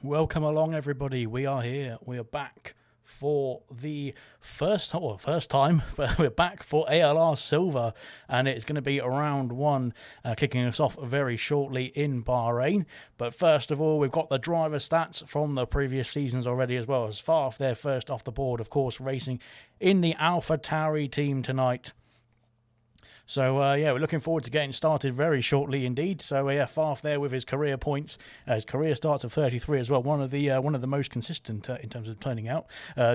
Welcome along, everybody. We are here. We are back for the first time, but we're back for ALR Silver, and it's going to be round one, kicking us off very shortly in Bahrain. But first of all, we've got the driver stats from the previous seasons already, as well as Farf there first off the board, of course, racing in the AlphaTauri team tonight. So, yeah, we're looking forward to getting started very shortly indeed. So, yeah, Farf there with his career points. His career starts at 33 as well. One of the most consistent in terms of turning out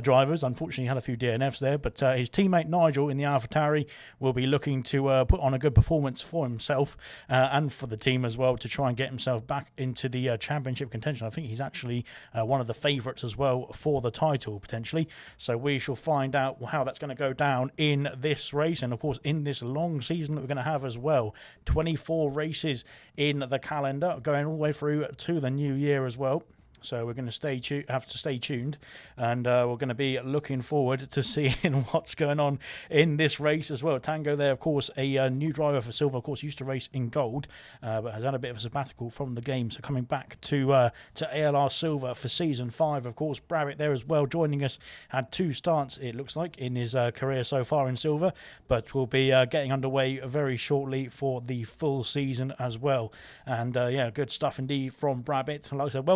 drivers. Unfortunately, had a few DNFs there. But his teammate Nigel in the AlphaTauri will be looking to put on a good performance for himself and for the team as well to try and get himself back into the championship contention. I think he's actually one of the favourites as well for the title, potentially. So we shall find out how that's going to go down in this race. And, of course, in this long season that we're going to have as well. 24 races in the calendar, going all the way through to the new year as well. So we're going to have to stay tuned, and we're going to be looking forward to seeing what's going on in this race as well. Tango there, of course, a new driver for Silver, of course, used to race in gold, but has had a bit of a sabbatical from the game. So coming back to ALR Silver for Season 5, of course. Brabbit there as well, joining us. Had 2 starts, it looks like, in his career so far in Silver, but we'll be getting underway very shortly for the full season as well. And, yeah, good stuff indeed from Brabbit. Like I said,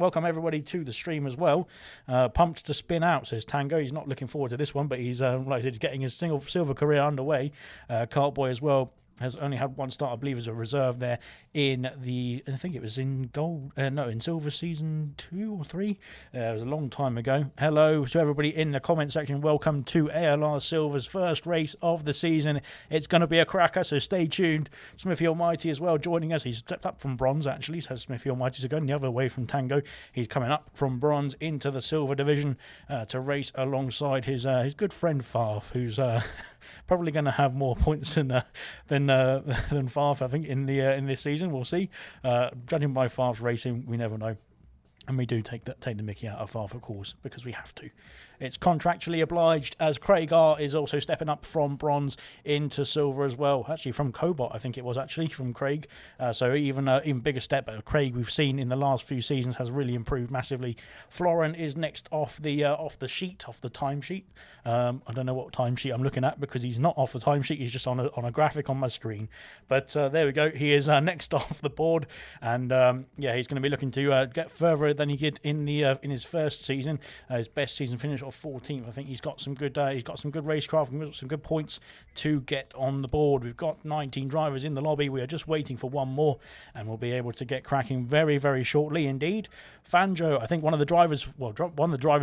welcome everybody to the stream as well. Pumped to spin out, says Tango. He's not looking forward to this one, but he's like I said, getting his silver career underway. Cartboy as well has only had 1 start, I believe, as a reserve there in I think it was in gold, in Silver Season 2 or 3. It was a long time ago. Hello to everybody in the comment section. Welcome to ALR Silver's first race of the season. It's going to be a cracker, so stay tuned. Smithy Almighty as well joining us. He's stepped up from bronze, actually, so Smithy Almighty's going the other way from Tango. He's coming up from bronze into the silver division to race alongside his good friend Farf, who's probably going to have more points than Farf, I think, in this season. We'll see. Judging by Farf's racing, we never know. And we do take the mickey out of Farf, of course, because we have to. It's contractually obliged, as Craig R is also stepping up from bronze into silver as well. Actually, from Cobot, I think it was actually from Craig. So even bigger step. Craig, we've seen in the last few seasons, has really improved massively. Florin is next off the timesheet. I don't know what timesheet I'm looking at because he's not off the timesheet. He's just on a graphic on my screen. But there we go. He is next off the board, and yeah, he's going to be looking to get further than he did in his first season. His best season finish of 14th. I think he's got some good racecraft and some good points to get on the board. We've got 19 drivers in the lobby. We are just waiting for one more, and we'll be able to get cracking very, very shortly indeed. Fanjo, I think one of the drivers'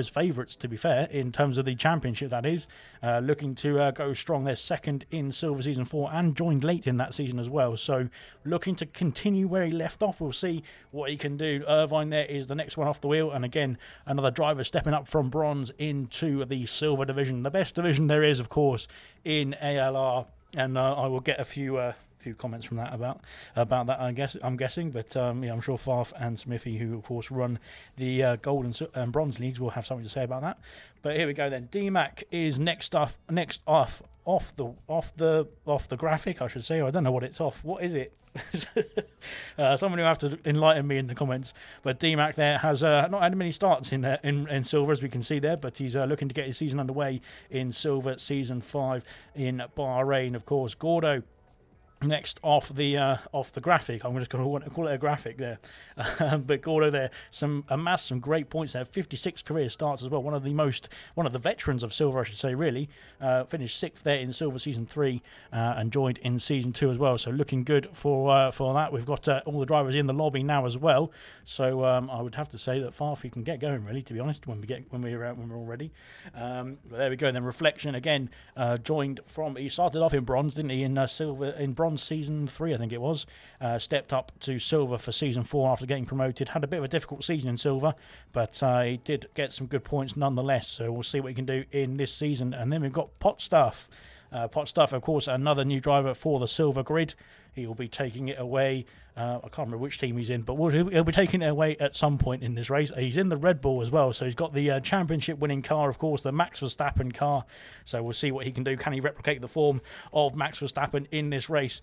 favourites, to be fair, in terms of the championship, that is, looking to go strong. They're second in Silver Season 4 and joined late in that season as well. So looking to continue where he left off. We'll see what he can do. Irvine there is the next one off the wheel, and again, another driver stepping up from bronze into the silver division, the best division there is, of course, in ALR. And I will get a few comments from that about that, I'm guessing, but yeah, I'm sure Farf and Smithy, who of course run the gold and bronze leagues, will have something to say about that. But here we go then. DMAC is next off the graphic, I should say. I don't know what it's off. What is it? Someone will have to enlighten me in the comments. But DMAC there has not had many starts in silver, as we can see there, but he's looking to get his season underway in silver season 5 in Bahrain, of course. Gordo next off the graphic. I'm just going to call it a graphic there. But Gordo there amassed some great points there. 56 career starts as well. One of the veterans of silver, I should say, really. Finished 6th there in Silver Season 3 and joined in Season 2 as well. So looking good for that. We've got all the drivers in the lobby now as well. So I would have to say that Farfy can get going, really, to be honest, when we're all ready. But there we go. And then Reflection again joined from. He started off in bronze, didn't he? In bronze Season 3, I think it was. Stepped up to silver for Season 4 after getting promoted. Had a bit of a difficult season in silver, but he did get some good points nonetheless. So we'll see what he can do in this season. And then we've got Pot Stuff. Pot Stuff, of course, another new driver for the silver grid. He will be taking it away. I can't remember which team he's in, but he'll be taking it away at some point in this race. He's in the Red Bull as well, so he's got the championship-winning car, of course, the Max Verstappen car. So we'll see what he can do. Can he replicate the form of Max Verstappen in this race,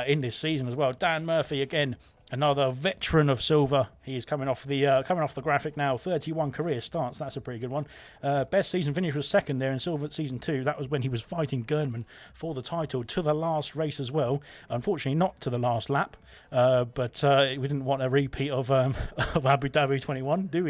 in this season as well? Dan Murphy, again, Another veteran of silver. He's coming off the graphic now. 31 career starts. That's a pretty good one. Best season finish was second there in silver at season 2. That was when he was fighting Gernman for the title to the last race as well. Unfortunately, not to the last lap. But we didn't want a repeat of Abu Dhabi 21, do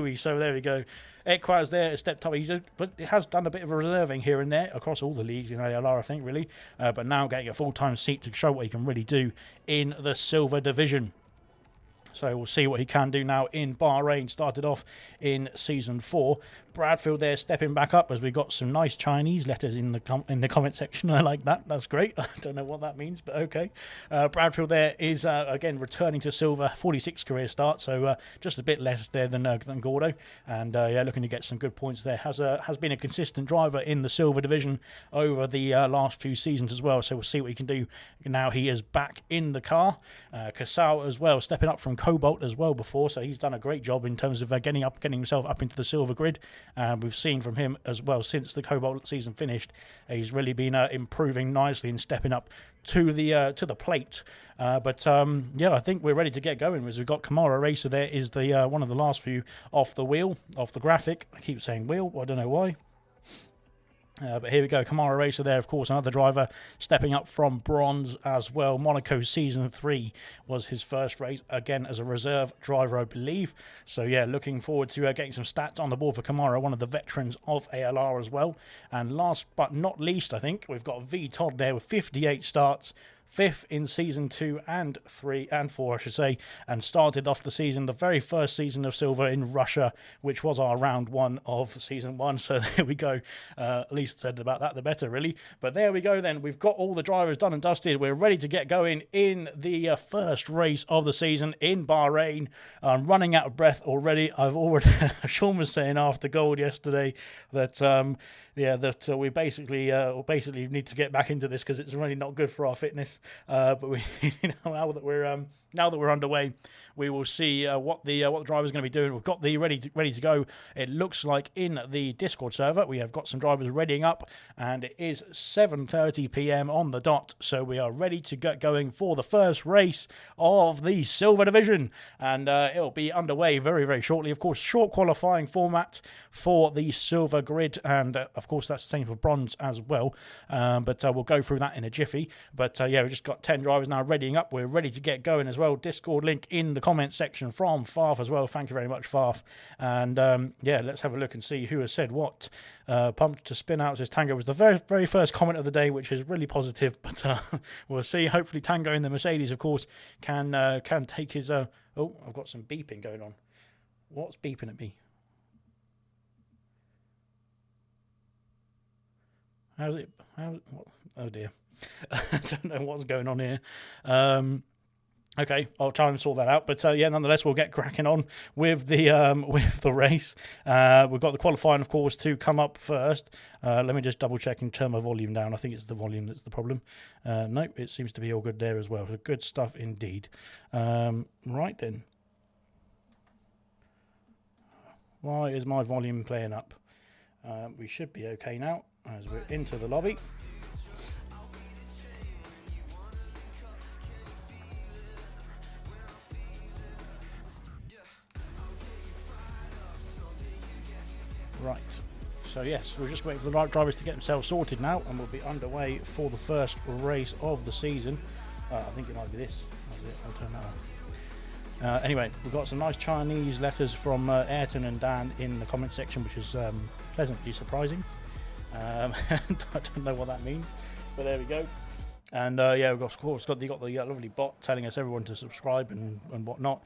we? So there we go. Equaz there stepped up, but he has done a bit of a reserving here and there across all the leagues in ALR, I think, really. But now getting a full-time seat to show what he can really do in the silver division. So we'll see what he can do now in Bahrain. Started off in Season 4. Bradfield there stepping back up as we got some nice Chinese letters in the comment section. I like that. That's great. I don't know what that means, but okay. Bradfield there is, again, returning to silver. 46 career start, so just a bit less there than Gordo. And, yeah, looking to get some good points there. Has been a consistent driver in the silver division over the last few seasons as well. So we'll see what he can do. Now he is back in the car. Casal as well, stepping up from Cobalt as well before. So he's done a great job in terms of getting himself up into the silver grid. We've seen from him as well since the Cobalt season finished. He's really been improving nicely and stepping up to the plate. Yeah, I think we're ready to get going. As we've got Kamara Racer there is the one of the last few off the graphic. I keep saying wheel. I don't know why. But here we go, Kamara Racer there, of course, another driver stepping up from bronze as well. Monaco Season 3 was his first race, again, as a reserve driver, I believe. So, yeah, looking forward to getting some stats on the board for Kamara, one of the veterans of ALR as well. And last but not least, I think, we've got V. Todd there with 58 starts. 5th in Season 2 and 3 and 4, I should say, and started off the season, the very first season of silver in Russia, which was our round 1 of Season 1. So there we go. At least said about that, the better, really. But there we go then. We've got all the drivers done and dusted. We're ready to get going in the first race of the season in Bahrain. I'm running out of breath already. Sean was saying after gold yesterday that we basically need to get back into this because it's really not good for our fitness. But we, now that we're underway, we will see what the driver's going to be doing. We've got the ready to go. It looks like in the Discord server we have got some drivers readying up, and it is 7:30 p.m. on the dot. So we are ready to get going for the first race of the silver division, and it'll be underway very, very shortly. Of course, short qualifying format for the silver grid, and of course that's the same for bronze as well. But we'll go through that in a jiffy. But yeah, we've just got 10 drivers now readying up. We're ready to get going as well. Discord link in the comment section from Farf as well. Thank you very much, Farf. And yeah, let's have a look and see who has said what. Pumped to spin out, says Tango, was the very, very first comment of the day, which is really positive. But we'll see. Hopefully Tango in the Mercedes, of course, can take his... Oh, I've got some beeping going on. What's beeping at me? How's it? Oh dear. I don't know what's going on here. Okay, I'll try and sort that out. But yeah, nonetheless, we'll get cracking on with the race. We've got the qualifying, of course, to come up first. Let me just double check and turn my volume down. I think it's the volume that's the problem. Nope, it seems to be all good there as well. So good stuff indeed. Right then. Why is my volume playing up? We should be okay now as we're into the lobby. Right, so yes, we're just waiting for the right drivers to get themselves sorted now, and we'll be underway for the first race of the season. I think it might be this. I'll turn that on. Anyway, we've got some nice Chinese letters from Ayrton and Dan in the comment section, which is pleasantly surprising. And I don't know what that means, but there we go. And yeah, we've of course got the lovely bot telling us everyone to subscribe and whatnot.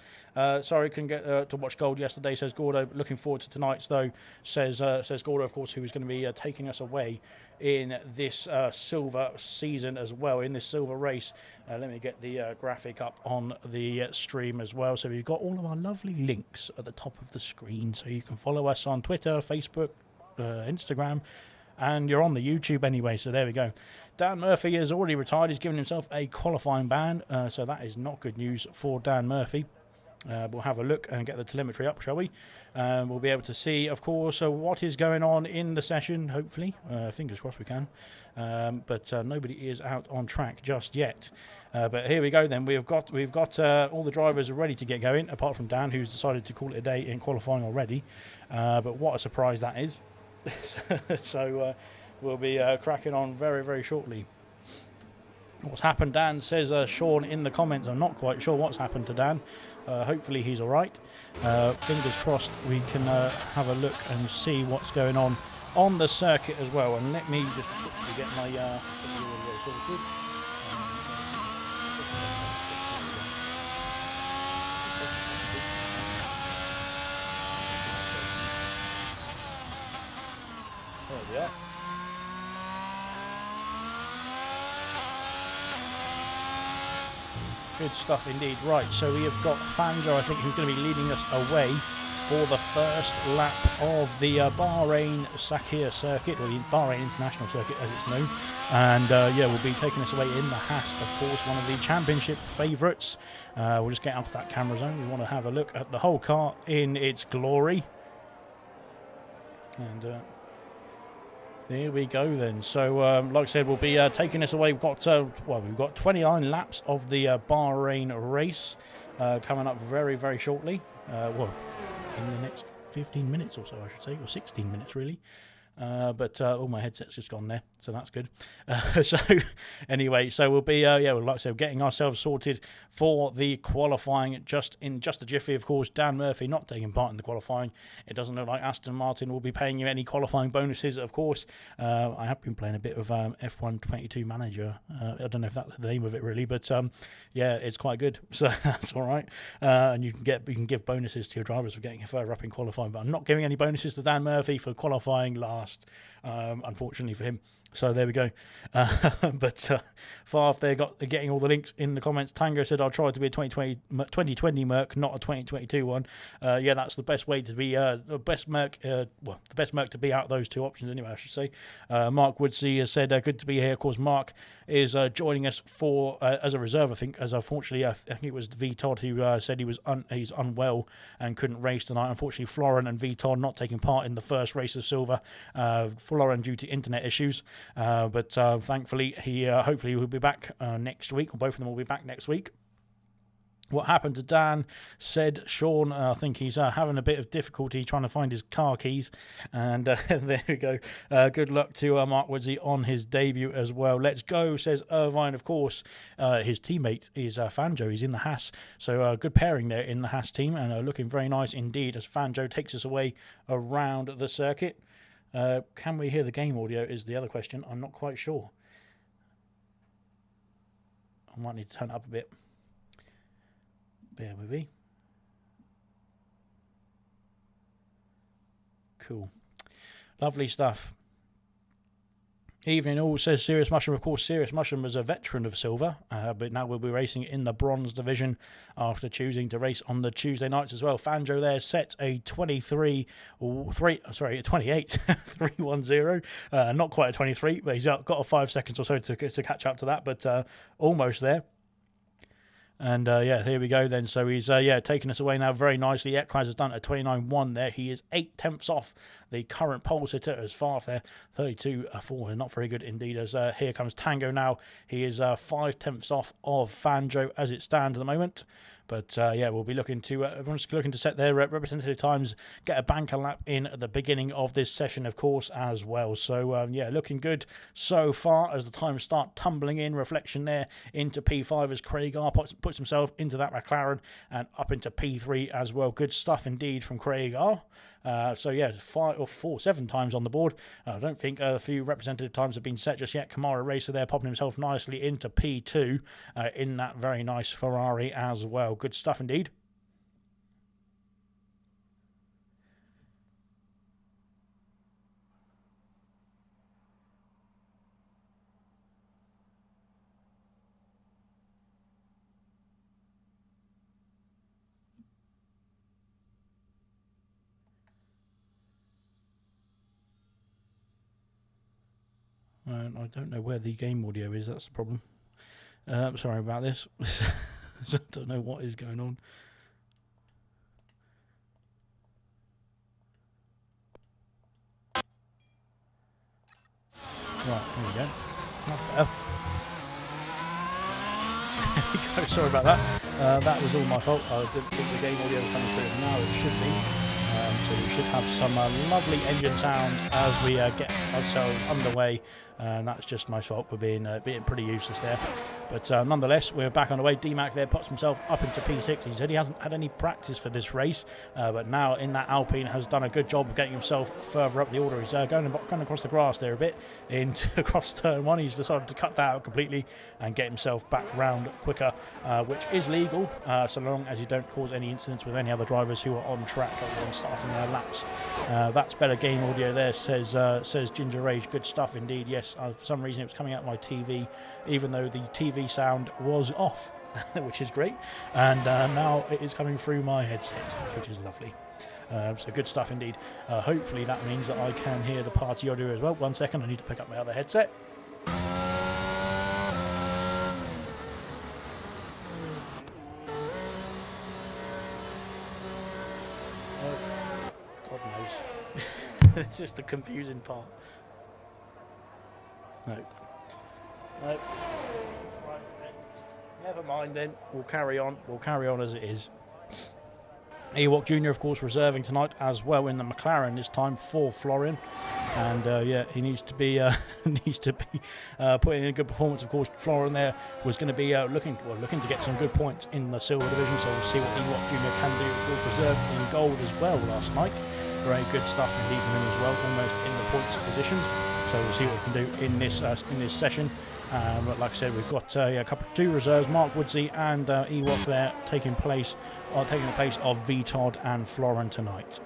Sorry, couldn't get to watch Gold yesterday, says Gordo. Looking forward to tonight's though, says Gordo, of course, who is going to be taking us away in this silver season as well, in this silver race. Let me get the graphic up on the stream as well. So we've got all of our lovely links at the top of the screen, so you can follow us on Twitter, Facebook, Instagram. And you're on the YouTube anyway, so there we go. Dan Murphy has already retired. He's given himself a qualifying ban, so that is not good news for Dan Murphy. We'll have a look and get the telemetry up, shall we? We'll be able to see, of course, what is going on in the session, hopefully. Fingers crossed we can. But nobody is out on track just yet. But here we go then. We've got all the drivers ready to get going, apart from Dan, who's decided to call it a day in qualifying already. But what a surprise that is. So we'll be cracking on very, very shortly. What's happened, Dan, says Sean in the comments. I'm not quite sure what's happened to Dan. Hopefully he's all right. Fingers crossed we can have a look and see what's going on the circuit as well. And let me just quickly get my sorted. There we are. Good stuff indeed. Right, so we have got Fanjo, I think, who's going to be leading us away for the first lap of the Bahrain Sakir circuit, or the Bahrain International Circuit as it's known. And yeah, we'll be taking us away in the Haas, of course, one of the championship favourites. We'll just get out of that camera zone. We want to have a look at the whole car in its glory. And there we go then. So, like I said, we'll be taking this away. We've got 29 laps of the Bahrain race coming up very, very shortly. Well, in the next 15 minutes or so, I should say, or 16 minutes really. But all my headset's just gone there, so that's good. So anyway, so we'll be like I said, getting ourselves sorted for the qualifying just a jiffy. Of course, Dan Murphy not taking part in the qualifying. It doesn't look like Aston Martin will be paying you any qualifying bonuses. Of course, I have been playing a bit of F1 22 Manager. I don't know if that's the name of it really, but yeah, it's quite good, so that's all right. And you can give bonuses to your drivers for getting further up in qualifying, but I'm not giving any bonuses to Dan Murphy for qualifying last, unfortunately for him. So there we go. But Farf there getting all the links in the comments. Tango said, I'll try to be a 2020 Merc, not a 2022 one. Yeah, that's the best way to be the best Merc to be out of those two options anyway, I should say. Mark Woodsey has said, good to be here. Of course, Mark is joining us for as a reserve, I think, as unfortunately I think it was V Todd who said he's unwell and couldn't race tonight. Unfortunately, Florin and V Todd not taking part in the first race of Silver. Florin due to internet issues. But thankfully, he hopefully will be back next week, or both of them will be back next week. What happened to Dan, said Sean. I think he's having a bit of difficulty trying to find his car keys. And there we go. Good luck to Mark Woodsey on his debut as well. Let's go, says Irvine. Of course, his teammate is Fanjo. He's in the Haas. So good pairing there in the Haas team. And looking very nice indeed as Fanjo takes us away around the circuit. Can we hear the game audio is the other question. I'm not quite sure. I might need to turn it up a bit. Bear with me. Cool. Lovely stuff. Evening all, says Serious Mushroom. Of course, Serious Mushroom was a veteran of Silver, but now we'll be racing in the Bronze division after choosing to race on the Tuesday nights as well. Fanjo there sets a 28 310. Not quite a 23, but he's got a 5 seconds or so to catch up to that, but almost there. And yeah, here we go then. So he's taking us away now very nicely. Ekraz has done a 29.1 there. He is 8/10 off the current pole sitter as Farf there. 32.4, not very good indeed. As here comes Tango now. He is 5/10 off of Fanjo as it stands at the moment. But yeah, we'll be looking to everyone's looking to set their representative times, get a banker lap in at the beginning of this session, of course, as well. So yeah, looking good so far as the times start tumbling in. Reflection there into P5 as Craig R puts himself into that McLaren and up into P3 as well. Good stuff indeed from Craig R. So yeah, 7 times on the board. I don't think a few representative times have been set just yet. Kamara Racer there popping himself nicely into P2 in that very nice Ferrari as well. Good stuff indeed. I don't know where the game audio is, that's the problem. Sorry about this. I don't know what is going on. Right, here we go. That's better. Sorry about that. That was all my fault. I didn't think the game audio was coming through. Now it should be. So we should have some lovely engine sound as we get ourselves underway. And that's just my fault for being pretty useless there. But nonetheless, we're back on the way. D-Mac there puts himself up into P6. He said he hasn't had any practice for this race, but now in that Alpine has done a good job of getting himself further up the order. He's going across the grass there a bit, across turn 1. He's decided to cut that out completely and get himself back round quicker, which is legal, so long as you don't cause any incidents with any other drivers who are on track when starting their laps. That's better game audio there, says Ginger Rage. Good stuff indeed. Yes, for some reason it was coming out my TV, even though the TV sound was off, which is great, and now it is coming through my headset, which is lovely. So good stuff indeed. Hopefully that means that I can hear the party audio as well. 1 second, I need to pick up my other headset. God knows. This is the confusing part. No. Right. Never mind then. We'll carry on. We'll carry on as it is. Ewok Jr. of course reserving tonight as well in the McLaren this time for Florian, and yeah, he needs to be putting in a good performance. Of course, Florian there was going to be looking to get some good points in the silver division, so we'll see what Ewok Jr. can do. Of course, reserved in gold as well last night. Very good stuff indeed from him as well, almost in the points positions. So we'll see what we can do in this session. But like I said, we've got two reserves, Mark Woodsey and Ewok there taking the place of VTOD and Florin tonight.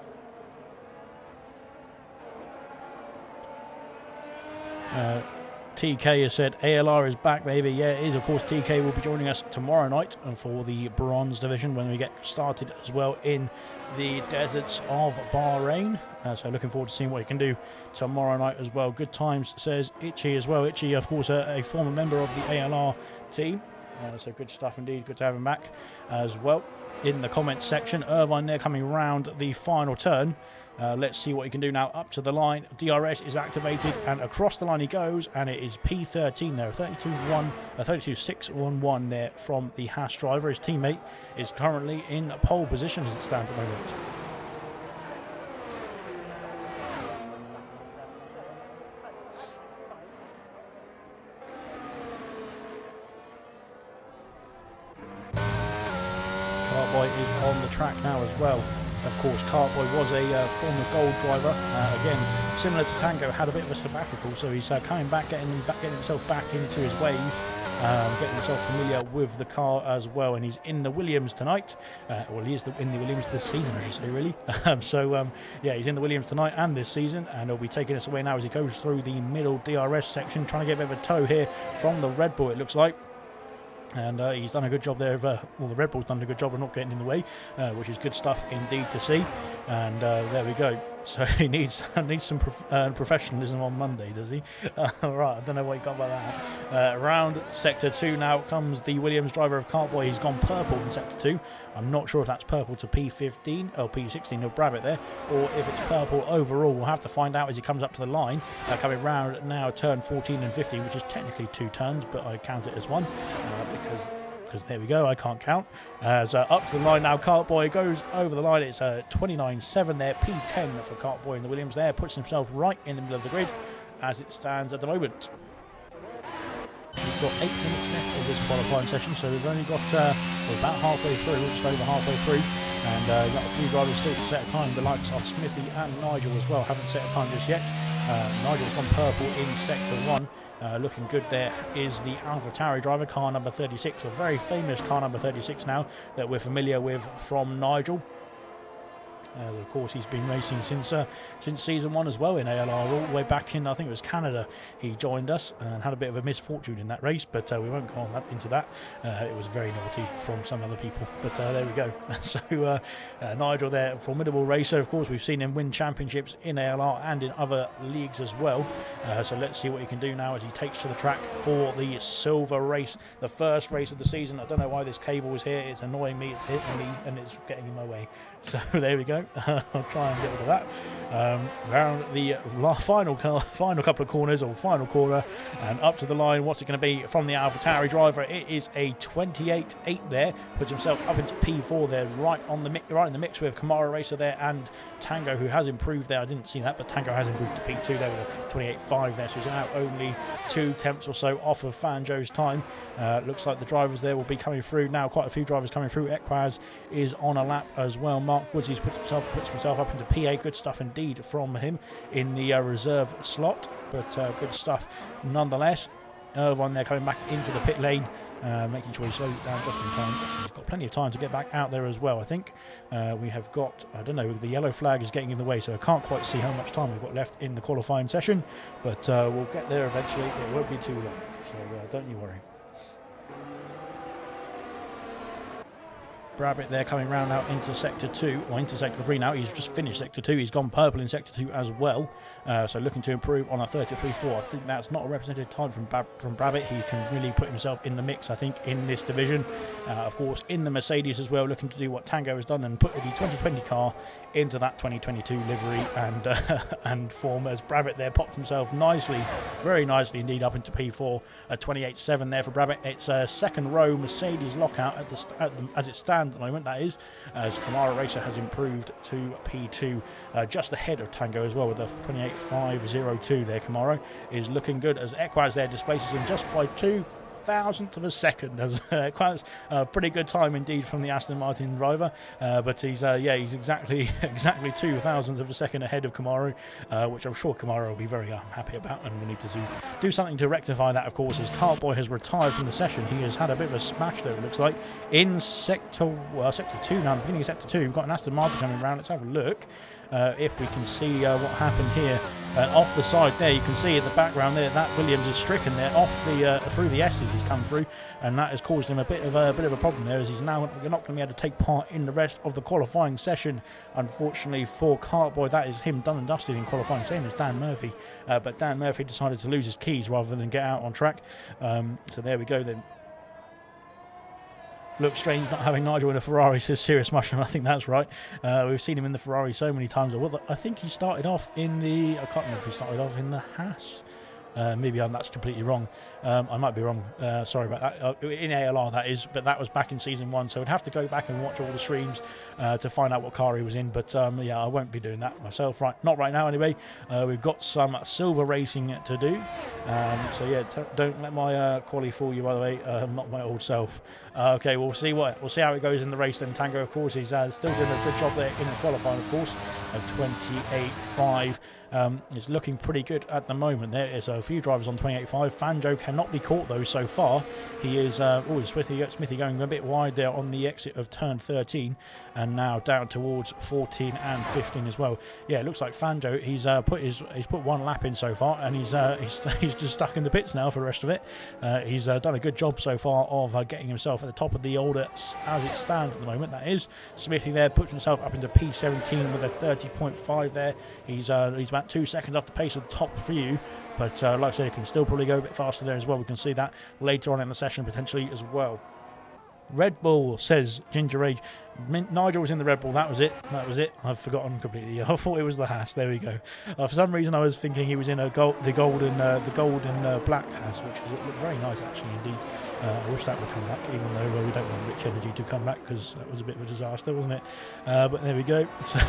TK has said ALR is back, baby. Yeah, it is. Of course, TK will be joining us tomorrow night for the bronze division when we get started as well in the deserts of Bahrain. So looking forward to seeing what he can do tomorrow night as well. Good times, says Itchy as well. Itchy, of course, a former member of the ALR team. So good stuff indeed. Good to have him back as well. In the comments section, Irvine there coming round the final turn. Let's see what he can do now. Up to the line, DRS is activated and across the line he goes, and it is P13 there, 32.611 there from the Haas driver. His teammate is currently in pole position as it stands at the moment. Cartboy is on the track now as well. Of course, Cartboy was a former gold driver. Again, similar to Tango, had a bit of a sabbatical, so he's coming back, getting himself back into his ways, getting himself familiar with the car as well. And he's in the Williams tonight. Well, he is in the Williams this season, I should say, really. Yeah, he's in the Williams tonight and this season, and he'll be taking us away now as he goes through the middle DRS section, trying to get a bit of a tow here from the Red Bull, it looks like. And he's done a good job there of, well, the Red Bull's done a good job of not getting in the way, which is good stuff indeed to see. And there we go. So he needs some professionalism on Monday, does he? Right, I don't know what he got by that. Around Sector 2 now comes the Williams driver of Cartboy. He's gone purple in Sector 2. I'm not sure if that's purple to P15 or P16 of Brabbit there, or if it's purple overall. We'll have to find out as he comes up to the line. Coming round now, turn 14 and 15, which is technically 2 turns, but I count it as 1 because there we go, I can't count. So up to the line now, Cartboy goes over the line. It's 29.7 there, P10 for Cartboy in the Williams there, puts himself right in the middle of the grid as it stands at the moment. We've got 8 minutes left of this qualifying session, so we've only got we're about halfway through, just over halfway through, and got a few drivers still to set a time. The likes of Smithy and Nigel as well haven't set a time just yet. Nigel's gone purple in Sector 1. Looking good there is the AlphaTauri driver, car number 36, a very famous car number 36 now that we're familiar with from Nigel. Of course, he's been racing since season 1 as well in ALR, all the way back in, I think it was Canada. He joined us and had a bit of a misfortune in that race, but we won't go on into that. It was very naughty from some other people, but there we go. So Nigel there, formidable racer. Of course, we've seen him win championships in ALR and in other leagues as well. So let's see what he can do now as he takes to the track for the silver race, the first race of the season. I don't know why this cable is here. It's annoying me. It's hitting me and it's getting in my way. So there we go. go. I'll try and get rid of that. Around the final couple of corners, or final corner, and up to the line. What's it going to be from the AlphaTauri driver? It is a 28.8 there. Puts himself up into P4 there, right in the mix with Kamara Racer there and Tango, who has improved there. I didn't see that, but Tango has improved to P2 there with a 28.5 there, so he's now only 2 tenths or so off of Fanjo's time. Looks like the drivers there will be coming through now. Quite a few drivers coming through. Equaz is on a lap as well. Mark Woods puts himself up into P8. Good stuff indeed from him in the reserve slot, but good stuff nonetheless. Irvine there coming back into the pit lane, making sure he slows it down just in time. He's got plenty of time to get back out there as well, I think. We have got, I don't know, the yellow flag is getting in the way, so I can't quite see how much time we've got left in the qualifying session, but we'll get there eventually. It won't be too long, so don't you worry. Brabbit there coming round out into Sector 2, or into Sector 3 now. He's just finished Sector 2. He's gone purple in Sector 2 as well. So looking to improve on a 33.4. I think that's not a representative time from Brabbit. He can really put himself in the mix, I think, in this division. Of course, in the Mercedes as well, looking to do what Tango has done and put the 2020 car into that 2022 livery and form, as Brabbit there popped himself nicely, very nicely indeed, up into P4. A 28.7 there for Brabbit. It's a second row Mercedes lockout as it stands at the moment, that is, as Kamara Racer has improved to P2, just ahead of Tango as well with a 28.502 there. Kamara is looking good as Equaz there displaces him just by 0.02 of a second. That's quite a pretty good time indeed from the Aston Martin driver, but he's exactly 0.02 of a second ahead of Kamaru, which I'm sure Kamaru will be very happy about, and we need to do something to rectify that, of course, as Cartboy has retired from the session. He has had a bit of a smash there, it looks like, in Sector 2 now, beginning of Sector 2. We've got an Aston Martin coming around. Let's have a look if we can see what happened here. Off the side there, you can see in the background there that Williams is stricken there off the through the S's he's come through, and that has caused him a bit of a problem there, as he's now not going to be able to take part in the rest of the qualifying session. Unfortunately for Cartboy, that is him done and dusted in qualifying, same as Dan Murphy, but Dan Murphy decided to lose his keys rather than get out on track. So there we go then. Looks strange not having Nigel in a Ferrari, says Serious Mushroom. I think that's right. We've seen him in the Ferrari so many times. I think he started off in the... I can't remember if he started off in the Haas. Maybe that's completely wrong. I might be wrong. Sorry about that. In ALR, that is. But that was back in Season 1. So I'd have to go back and watch all the streams to find out what car he was in. But yeah, I won't be doing that myself. Not right now, anyway. We've got some silver racing to do. So yeah, don't let my quali fool you, by the way. Not my old self. Okay, we'll see how it goes in the race then. Tango, of course, he's still doing a good job there in the qualifying, of course. A 28.5. It's looking pretty good at the moment. There is a few drivers on 28.5. Fanjo cannot be caught though so far. He is Smithy going a bit wide there on the exit of turn 13, and now down towards 14 and 15 as well. Yeah, it looks like Fanjo, he's put one lap in so far, and he's just stuck in the pits now for the rest of it. He's done a good job so far of getting himself at the top of the order as it stands at the moment. That is, Smithy there puts himself up into P17 with a 30.5 there. He's about 2 seconds off the pace of the top few, but like I said, he can still probably go a bit faster there as well. We can see that later on in the session potentially as well. Red Bull, says Ginger Age. Nigel was in the Red Bull. That was it. I've forgotten completely. I thought it was the Haas. There we go. For some reason, I was thinking he was in the gold and black Haas, which looked very nice actually indeed. I wish that would come back, even though we don't want Rich Energy to come back, because that was a bit of a disaster, wasn't it? But there we go. So,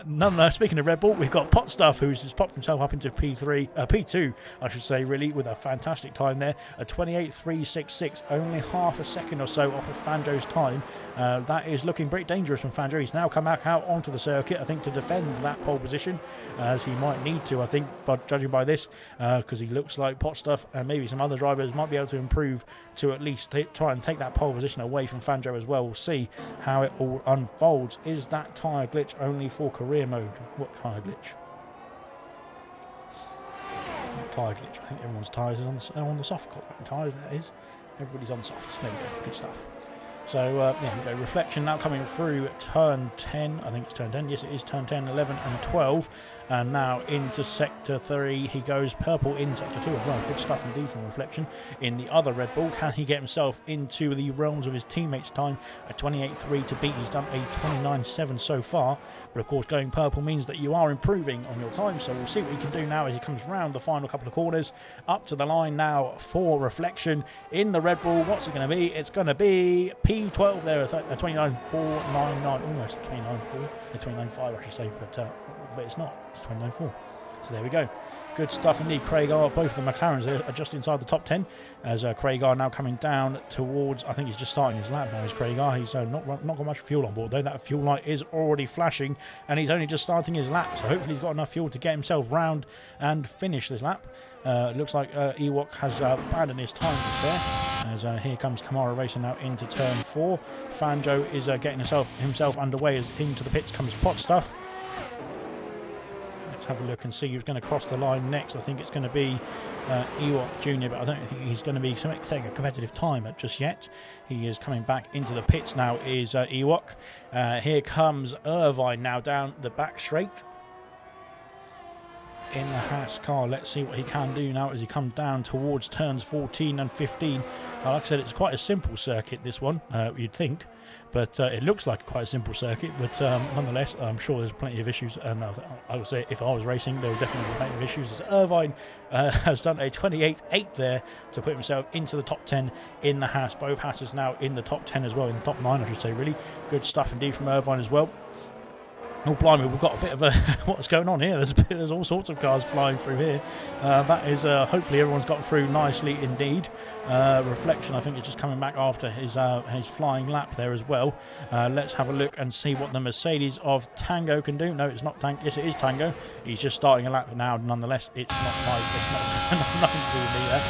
nonetheless, speaking of Red Bull, we've got Potstuff, who's just popped himself up into P2, I should say, really, with a fantastic time there. A 28.366, only half a second or so off of Fanjo's time. That is looking pretty dangerous from Fanjo. He's now come back out onto the circuit, I think, to defend that pole position, as he might need to, I think, but judging by this, because he looks like Potstuff and maybe some other drivers might be able to improve to at least try and take that pole position away from Fanjo as well. We'll see how it all unfolds. Is that tyre glitch only for career mode? What tyre glitch? Tyre glitch. I think everyone's tyres is on the soft tyres, that is. Everybody's on softs. There we go. Good stuff. So yeah, we go Reflection now coming through turn 10. I think it's turn 10. Yes, it is turn 10, 11 and 12. And now into Sector 3. He goes purple in Sector 2 as well. Good stuff indeed from Reflection. In the other Red Bull, can he get himself into the realms of his teammates' time? A 28.3 to beat. He's done a 29.7 so far. But of course, going purple means that you are improving on your time. So we'll see what he can do now as he comes round the final couple of corners. Up to the line now for Reflection. In the Red Bull, what's it going to be? It's going to be P12 there, a 29.499, almost 29.4, 29.5 I should say, but it's not, it's 29.4. So there we go. Good stuff indeed. Craig R, both of the McLarens are just inside the top 10, as Craig R now coming down towards, I think he's just starting his lap now, is Craig R. He's not got much fuel on board though. That fuel light is already flashing and he's only just starting his lap, so hopefully he's got enough fuel to get himself round and finish this lap. It looks like Ewok has abandoned his time there, as here comes Kamara Racing now into turn 4. Fanjo is getting himself underway as into the pits comes Pot Stuff. Let's have a look and see who's going to cross the line next. I think it's going to be Ewok Jr., but I don't think he's going to be taking a competitive time just yet. He is coming back into the pits now, is Ewok. Here comes Irvine now down the back straight in the Haas car. Let's see what he can do now as he comes down towards turns 14 and 15. Like I said, it's quite a simple circuit, this one, you'd think, but it looks like quite a simple circuit, but nonetheless, I'm sure there's plenty of issues, and I would say if I was racing, there would definitely be plenty of issues, as Irvine has done a 28.8 there to put himself into the top 10 in the Haas. Both Haas's now in the top 10 as well, in the top 9 I should say, really. Good stuff indeed from Irvine as well. Oh blimey, we've got a bit of a what's going on here. There's all sorts of cars flying through here. That is hopefully everyone's got through nicely indeed. Reflection, I think, is just coming back after his flying lap there as well. Let's have a look and see what the Mercedes of Tango can do. No, it's not Tango. Yes, it is Tango. He's just starting a lap now. Nonetheless, it's not nothing to do with me there.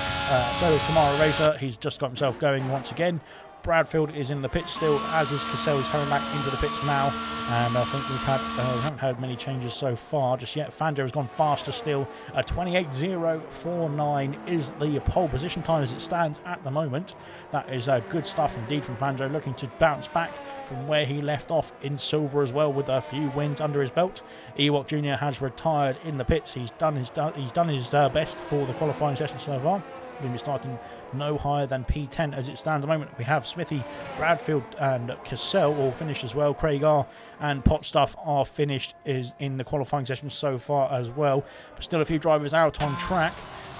So Kamara Racer, he's just got himself going once again. Bradfield is in the pits still, as is Cassell. He's coming back into the pits now, and I think we haven't had many changes so far just yet. Fanjo has gone faster still. 28.049 is the pole position time as it stands at the moment. That is good stuff indeed from Fanjo, looking to bounce back from where he left off in silver as well, with a few wins under his belt. Ewok Jr. has retired in the pits. He's done his best for the qualifying session so far. Going to be starting no higher than P10 as it stands at the moment. We have Smithy, Bradfield and Cassell all finished as well. Craig R and Pot Stuff are finished in the qualifying session so far as well. But still a few drivers out on track.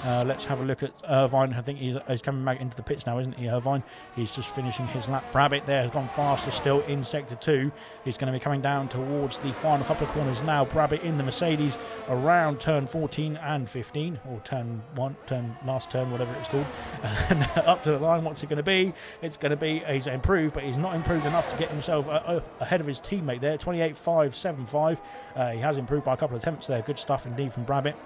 Let's have a look at Irvine. I think he's coming back into the pits now, isn't he, Irvine? He's just finishing his lap. Brabbit there has gone faster still in Sector 2. He's going to be coming down towards the final couple of corners now. Brabbit in the Mercedes around turn 14 and 15, or last turn, whatever it's called. And up to the line, what's it going to be? It's going to be, he's improved, but he's not improved enough to get himself ahead of his teammate there. 28.575. He has improved by a couple of attempts there. Good stuff indeed from Brabbit.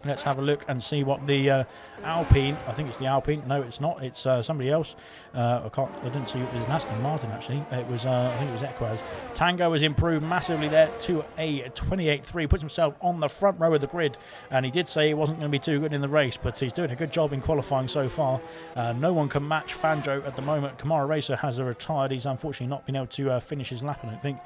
Let's have a look and see what the Alpine, I think it's the Alpine, no it's not, it's somebody else. I didn't see it was an Aston Martin actually, it was, I think it was Equaz. Tango has improved massively there to a 28.3, puts himself on the front row of the grid, and he did say he wasn't going to be too good in the race, but he's doing a good job in qualifying so far. No one can match Fanjo at the moment. Kamara Racer has retired. He's unfortunately not been able to finish his lap, I don't think.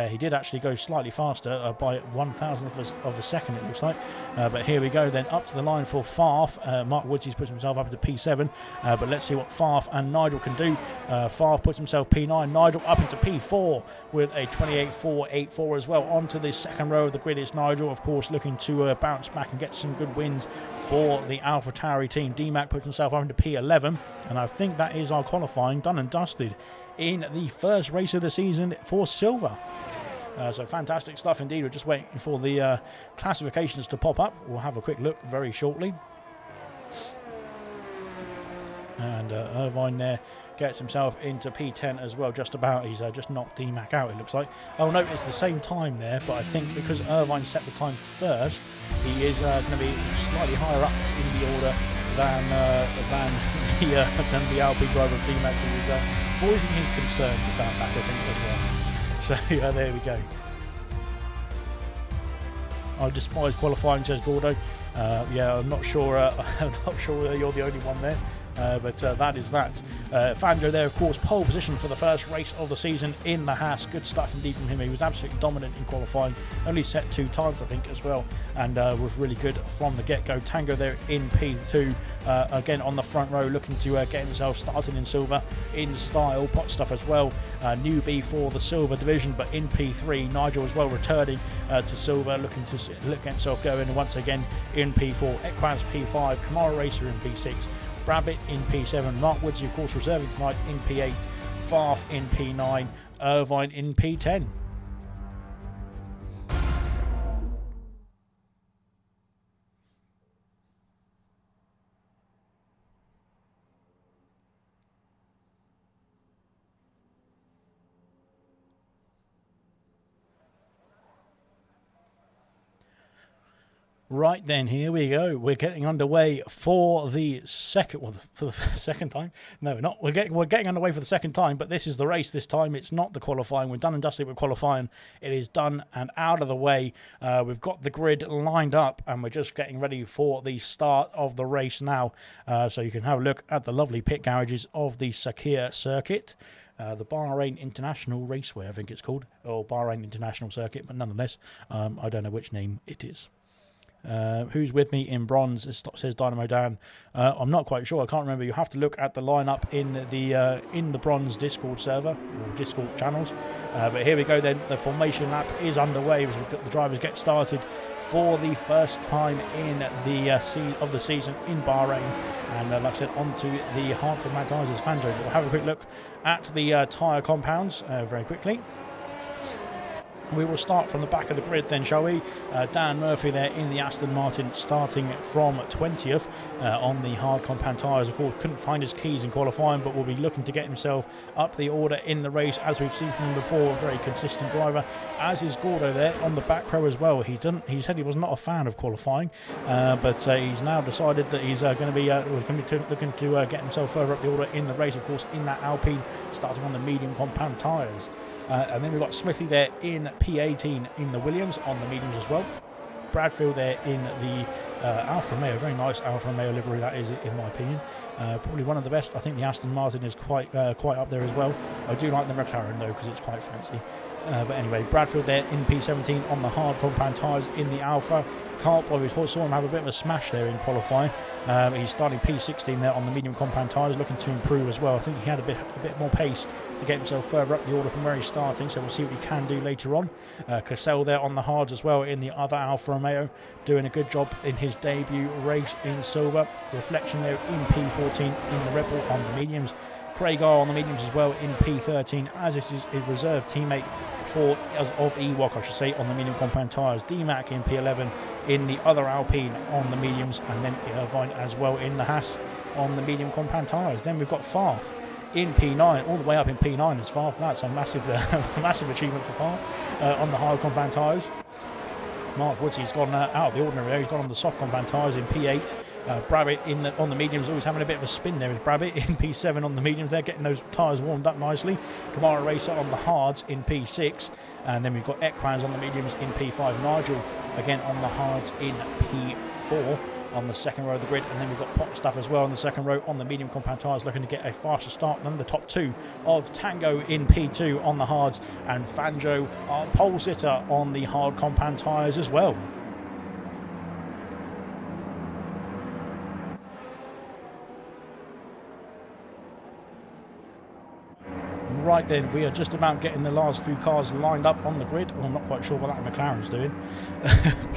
He did actually go slightly faster by 1,000th of a second, it looks like, but here we go. Then up to the line for Farf. Mark Woods, he's put himself up to P7, but let's see what Farf and Nigel can do. Farf puts himself P9, Nigel up into P4 with a 28.484 as well. Onto the second row of the grid is Nigel, of course, looking to bounce back and get some good wins for the AlphaTauri team. DMAC puts himself up into P11, and I think that is our qualifying done and dusted in the first race of the season for Silver. So fantastic stuff indeed. We're just waiting for the classifications to pop up. We'll have a quick look very shortly. And Irvine there gets himself into P10 as well, just about. He's just knocked DMAC out, it looks like. Oh no, it's the same time there, but I think because Irvine set the time first, he is going to be slightly higher up in the order than the Alpine driver of DMAC, who is voicing his concerns about that, I think, as well. So there we go. I despise qualifying, says Gordo. Yeah, I'm not sure. I'm not sure you're the only one there. But that is that. Fanjo there, of course, pole position for the first race of the season in the Haas. Good stuff indeed from him. He was absolutely dominant in qualifying. Only set 2 times, I think, as well. And was really good from the get-go. Tango there in P2. Again, on the front row, looking to get himself started in silver in style. Pot stuff as well. Newbie for the silver division, but in P3. Nigel as well returning to silver, looking to get himself going. And once again in P4. Equaz P5. Kamara Racer in P6. Brabbit in P7, Mark Woodsy, of course, reserving tonight in P8, Farf in P9, Irvine in P10. Right then, here we go. We're getting underway for the second. Well, for the second time. No, we're not. We're getting underway for the second time. But this is the race. This time, it's not the qualifying. We're done and dusted with qualifying. It is done and out of the way. We've got the grid lined up, and we're just getting ready for the start of the race now. So you can have a look at the lovely pit garages of the Sakir circuit. The Bahrain International Raceway, I think it's called, or Bahrain International Circuit. But nonetheless, I don't know which name it is. Who's with me in bronze? Says Dynamo Dan. I'm not quite sure. I can't remember. You have to look at the lineup in the bronze Discord server or Discord channels. But here we go. Then the formation lap is underway as the drivers get started for the first time in the of the season in Bahrain. And like I said, onto the hard combatizers. Fanjo. We'll have a quick look at the tyre compounds very quickly. We will start from the back of the grid then, shall we? Dan Murphy there in the Aston Martin, starting from 20th on the hard compound tyres. Of course, couldn't find his keys in qualifying, but will be looking to get himself up the order in the race, as we've seen from him before. A very consistent driver, as is Gordo there on the back row as well. He said he was not a fan of qualifying, but he's now decided that he's going to be looking to get himself further up the order in the race, of course, in that Alpine, starting on the medium compound tyres. And then we've got Smithy there in P18 in the Williams on the mediums as well. Bradfield there in the Alfa Romeo, very nice Alfa Romeo livery that is, in my opinion. Probably one of the best. I think the Aston Martin is quite up there as well. I do like the McLaren though, because it's quite fancy. But anyway, Bradfield there in P17 on the hard compound tyres in the Alfa. Carp, we saw him have a bit of a smash there in qualifying. He's starting P16 there on the medium compound tyres, looking to improve as well. I think he had a bit more pace to get himself further up the order from where he's starting, so we'll see what he can do later on. Cassell there on the hards as well in the other Alfa Romeo, doing a good job in his debut race in silver. Reflection there in P14 in the Red Bull on the mediums. Craig R on the mediums as well in P13, as is his reserve teammate of Ewok, I should say, on the medium compound tyres. DMAC in P11 in the other Alpine on the mediums, and then Irvine as well in the Haas on the medium compound tyres. Then we've got Farf in P9, all the way up in P9 is Farf. That's a massive massive achievement for Farf on the hard compound tyres. Mark Woodsy's gone out of the ordinary there. He's gone on the soft compound tyres in P8. Brabbit on the mediums, always having a bit of a spin there is Brabbit in P7 on the mediums. They're getting those tyres warmed up nicely. Kamara Racer on the hards in P6. And then we've got Equaz on the mediums in P5. Nigel again on the hards in P4 on the second row of the grid. And then we've got Pot Stuff as well on the second row on the medium compound tyres, looking to get a faster start than the top two of Tango in P2 on the hards, and Fanjo, our pole sitter, on the hard compound tyres as well. Right then, we are just about getting the last few cars lined up on the grid. Well, I'm not quite sure what that McLaren's doing.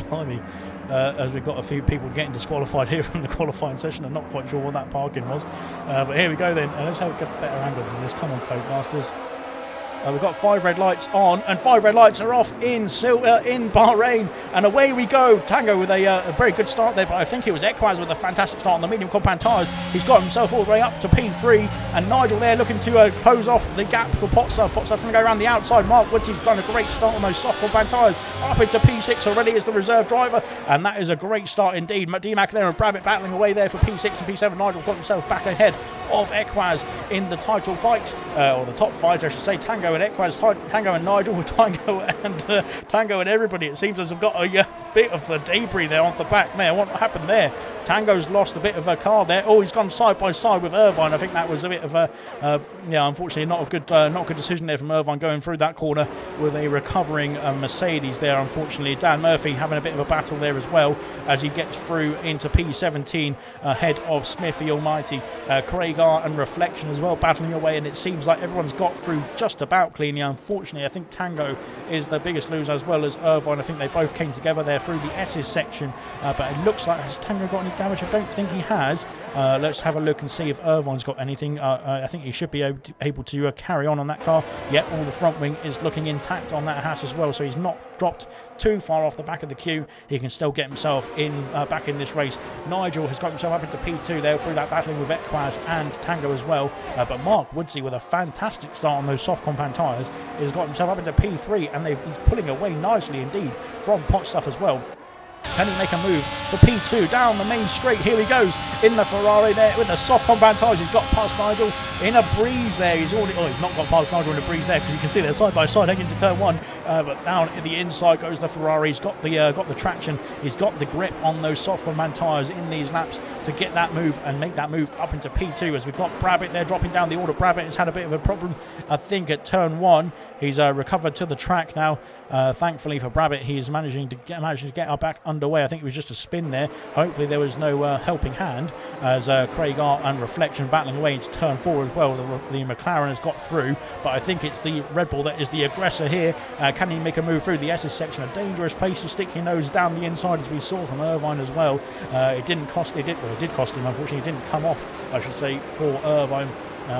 Blimey. As we've got a few people getting disqualified here from the qualifying session. I'm not quite sure what that parking was. But here we go then. Let's have a better angle than this. Come on, Codemasters. We've got 5 red lights on, and 5 red lights are off in Bahrain, and away we go. Tango with a very good start there, but I think it was Equaz with a fantastic start on the medium compound tyres. He's got himself all the way up to P3, and Nigel there looking to close off the gap for Potstuff. Potstuff going to go around the outside. Mark Woodsy's done a great start on those soft compound tyres, up into P6 already as the reserve driver, and that is a great start indeed. DMAC there and Brabbit battling away there for P6 and P7. Nigel got himself back ahead of Equaz in the title fight, or the top fight I should say. Tango and Equaz, Tango and Nigel, Tango and everybody, it seems, has got a bit of a debris there on the back there. What happened there? Tango's lost a bit of a car there. Oh, he's gone side by side with Irvine. I think that was a bit of a, yeah, unfortunately not a good decision there from Irvine going through that corner with a recovering Mercedes there. Unfortunately, Dan Murphy having a bit of a battle there as well as he gets through into P17 ahead of Smith the Almighty. Craigar and Reflection as well battling away, and it seems like everyone's got through just about cleanly. Unfortunately, I think Tango is the biggest loser as well as Irvine. I think they both came together there through the S's section, but it looks like, has Tango got any damage? I don't think he has. Let's have a look and see if Irvine's got anything. I think he should be able to carry on that car. Yep, all the front wing is looking intact on that Haas as well, so he's not dropped too far off the back of the queue. He can still get himself in back in this race. Nigel has got himself up into P2 there through that battling with Equaz and Tango as well, but Mark Woodsey with a fantastic start on those soft compound tyres has got himself up into P3, and he's pulling away nicely indeed from Pot Stuff as well. Can he make a move for P2 down the main straight? Here he goes in the Ferrari there with the soft compound tyres. He's got past Nigel in a breeze there. He's already, he's not got past Nigel in a breeze there because you can see they're side by side heading into turn one. But down at the inside goes the Ferrari. He's got the traction. He's got the grip on those soft compound tyres in these laps to get that move and make that move up into P2. As we've got Brabbit there dropping down the order. Brabbit has had a bit of a problem, I think, at turn one. He's recovered to the track now. Thankfully for Brabbit, he's managing to get our back underway. I think it was just a spin there. Hopefully there was no helping hand as Craigar and Reflection battling away into turn four as well. The McLaren has got through, but I think it's the Red Bull that is the aggressor here. Can he make a move through the S's section? A dangerous place to stick your nose down the inside, as we saw from Irvine as well. It did cost him. Unfortunately, it didn't come off, I should say, for Irvine.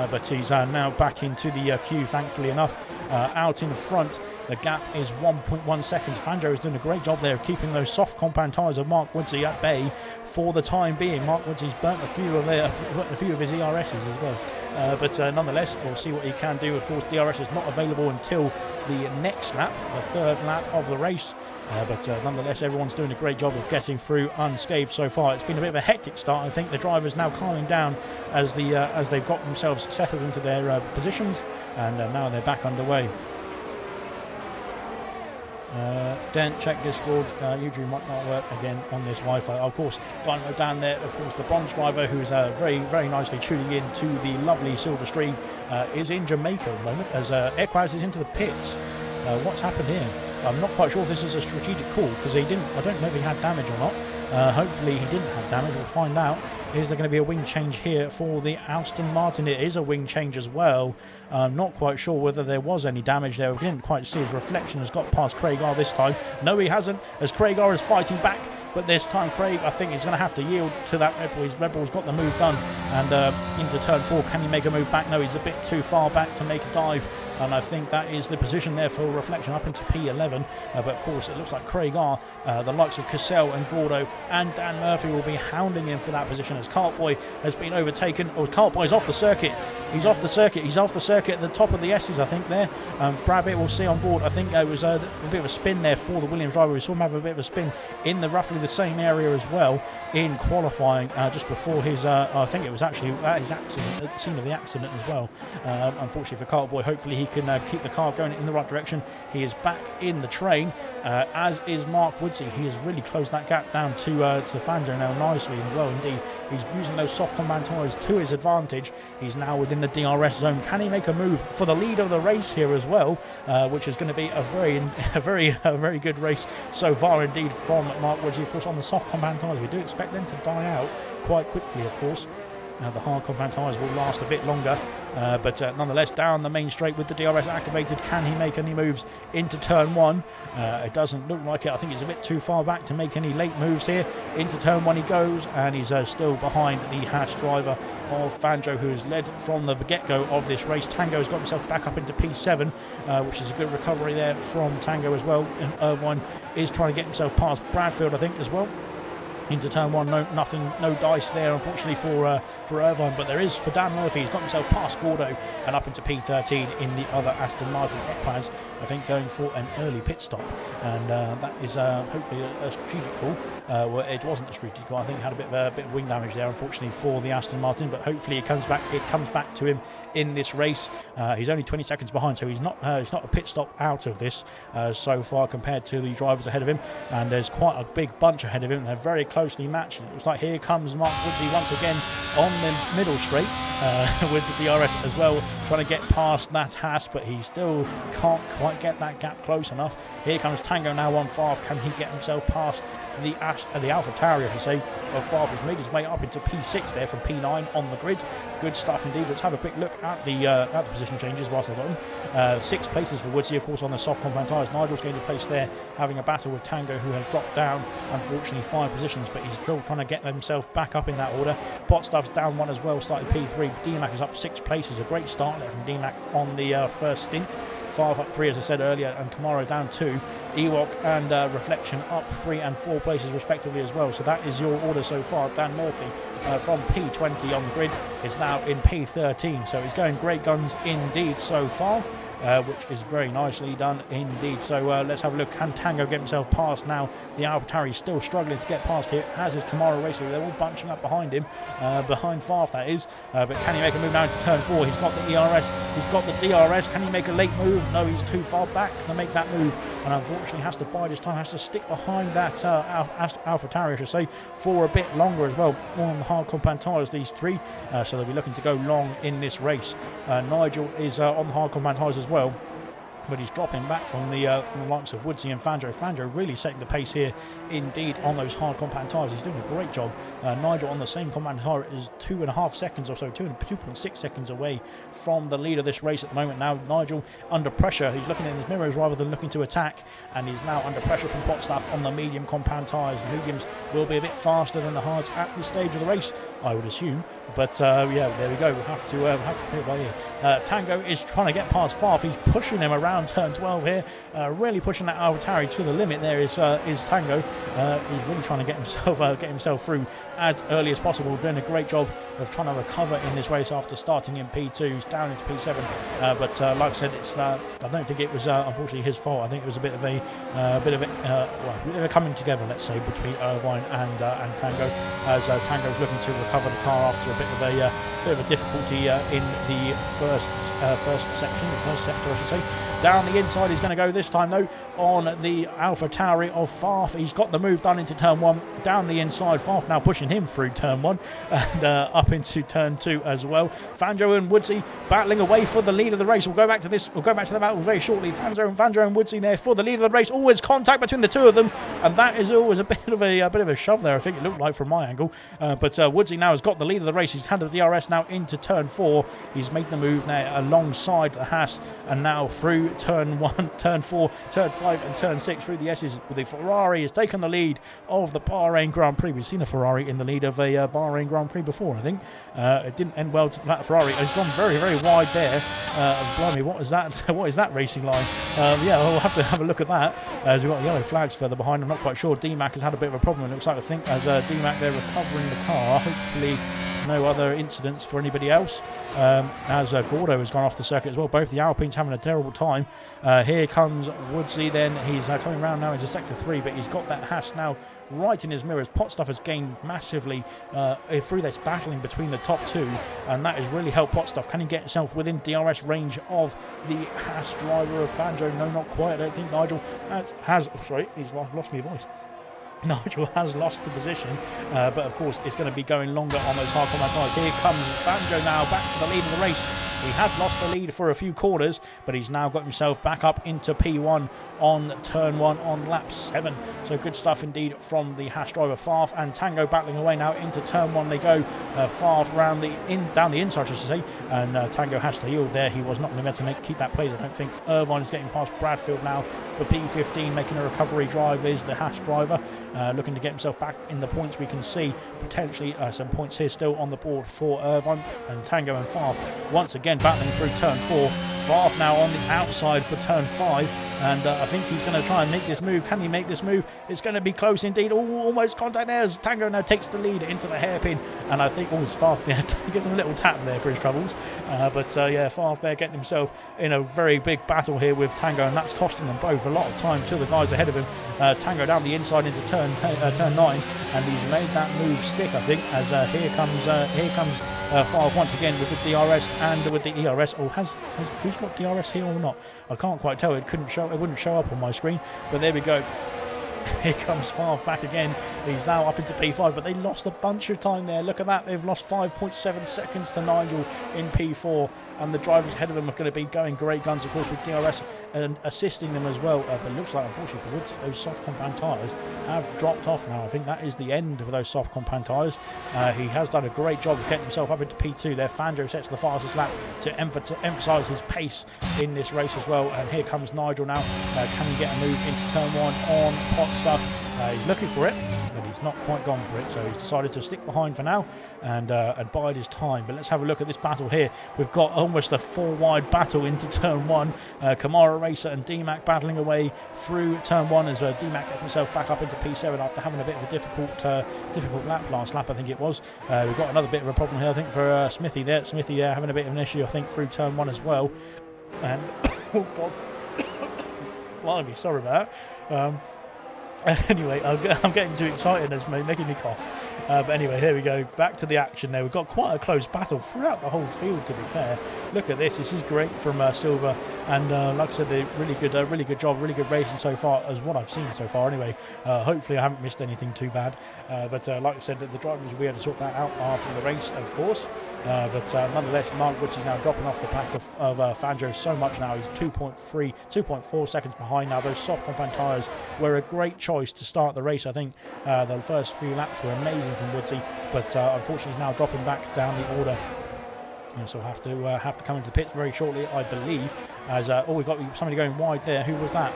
But he's now back into the queue, thankfully enough. Out in front, the gap is 1.1 seconds. Fanjo is doing a great job there of keeping those soft compound tyres of Mark Woodsey at bay for the time being. Mark Woodsey's burnt a few of his ERSs as well. But nonetheless, we'll see what he can do. Of course, DRS is not available until the next lap, the third lap of the race. But nonetheless, everyone's doing a great job of getting through unscathed so far. It's been a bit of a hectic start. I think the drivers now calming down as they've got themselves settled into their positions, and now they're back underway. Dent, check Discord. YouTube might not work again on this Wi-Fi. Of course, Dynamo Dan there, of course, the bronze driver who's very, very nicely tuning in to the lovely silver stream, is in Jamaica at the moment as Equaz is into the pits. What's happened here? I'm not quite sure if this is a strategic call because I don't know if he had damage or not. Hopefully he didn't have damage. We'll find out. Is there going to be a wing change here for the Aston Martin? It is a wing change as well. I'm not quite sure whether there was any damage there. We didn't quite see his Reflection has got past Craigar this time. No, he hasn't, as Craigar is fighting back. But this time Craig, I think, is going to have to yield to that Red Bull. His Red Bull's got the move done. And into turn four, can he make a move back? No, he's a bit too far back to make a dive. And I think that is the position there for Reflection up into P11. But of course, it looks like Craigar, the likes of Cassell and Gordo and Dan Murphy will be hounding him for that position as Cartboy has been overtaken. Oh, Cartboy's off the circuit. He's off the circuit. He's off the circuit at the top of the S's, I think, there. Brabbit will see on board. I think it was a bit of a spin there for the Williams driver. We saw him have a bit of a spin in the roughly the same area as well in qualifying just before his, I think it was actually his accident, at the scene of the accident as well. Unfortunately for Cartboy, hopefully he can keep the car going in the right direction. He is back in the train, as is Mark Woodsey. He has really closed that gap down to Fanjo now nicely and well indeed. He's using those soft compound tyres to his advantage. He's now within the DRS zone. Can he make a move for the lead of the race here as well, which is going to be a very good race so far indeed from Mark Woodsey. Of course, on the soft compound tyres, we do expect them to die out quite quickly, of course. The hard compound tyres will last a bit longer, but nonetheless, down the main straight with the DRS activated, can he make any moves into turn one? It doesn't look like it. I think he's a bit too far back to make any late moves here. Into turn one he goes, and he's still behind the Haas driver of Fanjo, who has led from the get-go of this race. Tango has got himself back up into P7, which is a good recovery there from Tango as well, and Irvine is trying to get himself past Bradfield, I think, as well. Into turn one, no dice there, unfortunately for Irvine, but there is for Dan Murphy. He's got himself past Gordo and up into P13 in the other Aston Martin. Equaz, I think, going for an early pit stop, and that is hopefully a strategic call. Well, it wasn't a strategic call. I think it had a bit of wing damage there, unfortunately, for the Aston Martin, but hopefully it comes back to him in this race. He's only 20 seconds behind, so he's not a pit stop out of this so far compared to the drivers ahead of him, and there's quite a big bunch ahead of him. They're very close closely matched. It looks like here comes Mark Woodsey once again on the middle straight with the DRS as well, trying to get past that Haas, but he still can't quite get that gap close enough. Here comes Tango now on Farf. Can he get himself past the AlphaTauri, I should say, of Farf? He's made his way up into P6 there from P9 on the grid. Good stuff indeed. Let's have a quick look at the position changes whilst I've got them. 6 places for Woodsey, of course, on the soft compound tyres. Nigel's gained a place there, having a battle with Tango, who has dropped down, unfortunately, 5 positions, but he's still trying to get himself back up in that order. Botstuff's down 1 as well, started P3. DMAC is up 6 places. A great start there from DMAC on the first stint. Farf up 3, as I said earlier, and Tomorrow down 2. Ewok and Reflection up 3 and 4 places respectively as well. So that is your order so far. Dan Murphy from P20 on the grid is now in P13. So he's going great guns indeed so far, which is very nicely done indeed. So let's have a look. Can Tango get himself past now? The AlphaTauri still struggling to get past here, as is Kamara Racer. They're all bunching up behind him, behind Farf that is. But can he make a move now into turn 4? He's got the ERS, he's got the DRS. Can he make a late move? No, he's too far back to make that move, and unfortunately has to bide his time, has to stick behind that AlphaTauri, I should say, for a bit longer as well. All on the hard compound tyres, these 3, so they'll be looking to go long in this race. Nigel is on the hard compound tyres as well, but he's dropping back from the likes of Woodsey and Fangio. Fangio really setting the pace here indeed on those hard compound tyres. He's doing a great job. Nigel on the same compound tyre is 2.5 seconds or so, 2.6 seconds away from the lead of this race at the moment. Now Nigel under pressure, he's looking in his mirrors rather than looking to attack, and he's now under pressure from Potstaff on the medium compound tyres. Mediums will be a bit faster than the hards at this stage of the race, I would assume. But yeah, there we go. We'll have to play it by ear. Tango is trying to get past Farf. He's pushing him around turn 12 here, really pushing that AlphaTauri to the limit. There is Tango. He's really trying to get himself through as early as possible. Doing a great job of trying to recover in this race after starting in P2. He's down into P7, but like I said, it's I don't think it was unfortunately his fault. I think it was a bit of a coming together, let's say, between Irvine and Tango, as Tango's looking to recover the car after a bit of a difficulty in the first section, the first sector, I should say. Down the inside he's going to go this time though on the AlphaTauri of Farf. He's got the move done into turn 1. Down the inside, Farf now pushing him through turn 1 and up into turn 2 as well. Fangio and Woodsey battling away for the lead of the race. We'll go back to the battle very shortly. Fangio and Woodsey there for the lead of the race. Always contact between the two of them, and that is always a bit of a shove there, I think it looked like from my angle. But Woodsey now has got the lead of the race. He's handed the DRS now into turn 4. He's made the move now alongside the Haas, and now through turn 1, turn 4, turn 5 and turn 6 through the S's. The Ferrari has taken the lead of the Bahrain Grand Prix. We've seen a Ferrari in the lead of a Bahrain Grand Prix before, I think. It didn't end well to that Ferrari. It's gone very, very wide there. Blimey, what is that? What is that racing line? Yeah, we'll have to have a look at that, as we've got yellow flags further behind. I'm not quite sure. DMAC has had a bit of a problem, it looks like. I think as DMAC, they're recovering the car. Hopefully no other incidents for anybody else, as Gordo has gone off the circuit as well. Both the Alpines having a terrible time. Here comes Woodsey then. He's coming around now into sector 3, but he's got that Haas now right in his mirrors. Potstuff has gained massively through this battling between the top 2, and that has really helped Potstuff. Can he get himself within DRS range of the Haas driver of Fangio? No, not quite. I don't think Nigel has. Oh, sorry, I've lost my voice. Nigel has lost the position, but of course it's going to be going longer on those hard combat tyres. Here comes Fangio now back to the lead of the race. He had lost the lead for a few quarters, but he's now got himself back up into P1 on turn 1 on lap 7. So good stuff indeed from the Haas driver. Farf and Tango battling away now into turn 1 they go. Farf down the inside, I should say, and Tango has to yield there. He was not going to be able to keep that place, I don't think. Irvine is getting past Bradfield now for P15, making a recovery drive is the Haas driver, looking to get himself back in the points. We can see potentially some points here still on the board for Irvine, and Tango and Farf once again battling through turn 4. Farf now on the outside for turn 5, and I think he's going to try and make this move. Can he make this move? It's going to be close indeed. Almost contact there as Tango now takes the lead into the hairpin, and I think it's Farf gives him a little tap there for his troubles. But yeah, Farf there getting himself in a very big battle here with Tango, and that's costing them both a lot of time to the guys ahead of him. Tango down the inside into turn 9, and he's made that move stick, I think, as here comes Farf once again with the DRS and with the ERS. Oh, who's got DRS here or not? I can't quite tell. It wouldn't show up on my screen, but there we go. Here comes Farf back again He's now up into P5, but they lost a bunch of time there. Look at that. They've lost 5.7 seconds to Nigel in P4, and the drivers ahead of them are going to be going great guns, of course, with DRS and assisting them as well. But it looks like, unfortunately for Woods, those soft compound tyres have dropped off now. I think that is the end of those soft compound tyres. He has done a great job of getting himself up into P2 there. Fangio sets the fastest lap to emphasise his pace in this race as well. And here comes Nigel now. Can he get a move into turn 1 on hot stuff? He's looking for it, but he's not quite gone for it, so he's decided to stick behind for now and bide his time. But let's have a look at this battle here. We've got almost a 4-wide battle into turn 1. Kamara Racer and DMAC battling away through turn 1 as DMAC gets himself back up into P7 after having a bit of a difficult lap last lap, I think it was. We've got another bit of a problem here, I think, for Smithy there. Smithy having a bit of an issue, I think, through turn 1 as well. And, oh God, blimey, sorry about that. Anyway, I'm getting too excited, it's making me cough. But anyway, here we go, back to the action there. We've got quite a close battle throughout the whole field, to be fair. Look at this is great from Silver, and like I said, they really good job, really good racing so far, as what I've seen so far anyway. Hopefully I haven't missed anything too bad, but like I said, the drivers will be able to sort that out after the race, of course. But nonetheless, Mark Woods is now dropping off the pack of Fangio so much now. He's 2.4 seconds behind now. Those soft compound tyres were a great choice to start the race. I think the first few laps were amazing from Woodsy, but unfortunately he's now dropping back down the order. So have to come into the pits very shortly, I believe. As we've got somebody going wide there. Who was that?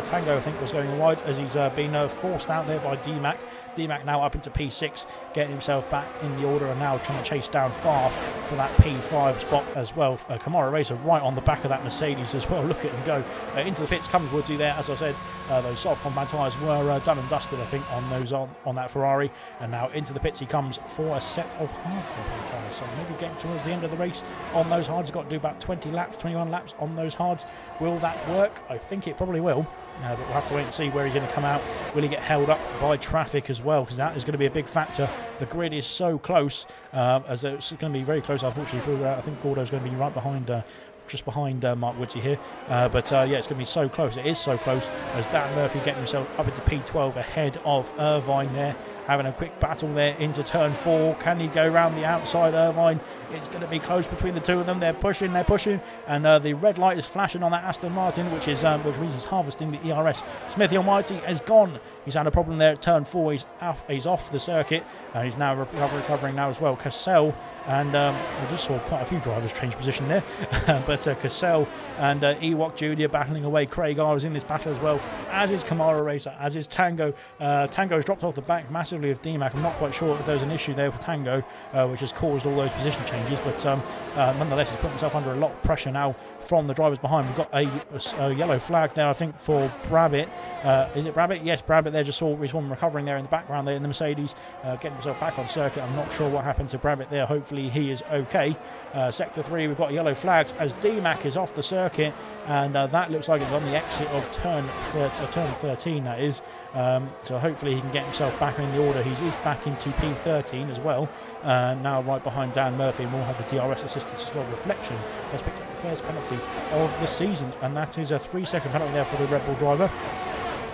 Tango, I think, was going wide as he's been forced out there by DMAC. DMAC now up into P6, getting himself back in the order, and now trying to chase down Far for that P5 spot as well. Kamara Racer right on the back of that Mercedes as well. Look at him go. Into the pits comes Woodsy there. As I said, those soft compound tyres were done and dusted, I think, on that Ferrari. And now into the pits he comes for a set of hard compound tyres. So maybe getting towards the end of the race on those hards. He's got to do about 21 laps on those hards. Will that work? I think it probably will. But we'll have to wait and see where he's going to come out. Will he get held up by traffic as well? Because that is going to be a big factor. The grid is so close, as it's going to be very close, unfortunately. I think Gordo's going to be right behind, just behind Mark Woodsy here. Yeah, it's going to be so close. It is so close as Dan Murphy getting himself up into P12 ahead of Irvine there. Having a quick battle there into turn 4. Can he go around the outside, Irvine? It's going to be close between the two of them. They're pushing, and the red light is flashing on that Aston Martin, which means he's harvesting the ERS. Smithy Almighty has gone. He's had a problem there at turn 4. He's off the circuit, and he's now recovering now as well. Cassell and I just saw quite a few drivers change position there, but Cassell and Ewok Jr. battling away. Craig R is in this battle as well, as is Kamara Racer, as is Tango. Tango's dropped off the back massively of DMAC. I'm not quite sure if there's an issue there with Tango, which has caused all those position changes, but nonetheless, he's put himself under a lot of pressure now from the drivers behind. We've got a yellow flag there, I think, for Brabbit. Is it Brabbit? Yes, Brabbit there. Just saw him recovering there in the background there in the Mercedes, getting himself back on circuit. I'm not sure what happened to Brabbit there. Hopefully he is okay. Sector 3, we've got yellow flags as DMAC is off the circuit, and that looks like it's on the exit of turn 13, that is. So hopefully he can get himself back in the order. He's back into P13 as well, now right behind Dan Murphy, and we'll have the DRS assistance as well. Reflection has picked up the first penalty of the season, and that is a 3-second penalty there for the Red Bull driver,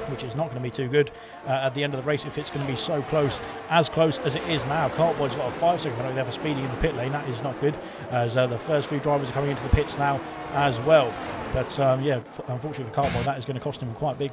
which is not going to be too good at the end of the race if it's going to be so close as it is now. Cartboy's got a 5-second penalty there for speeding in the pit lane. That is not good, as the first few drivers are coming into the pits now as well. But yeah, unfortunately for Cartboy, that is going to cost him quite a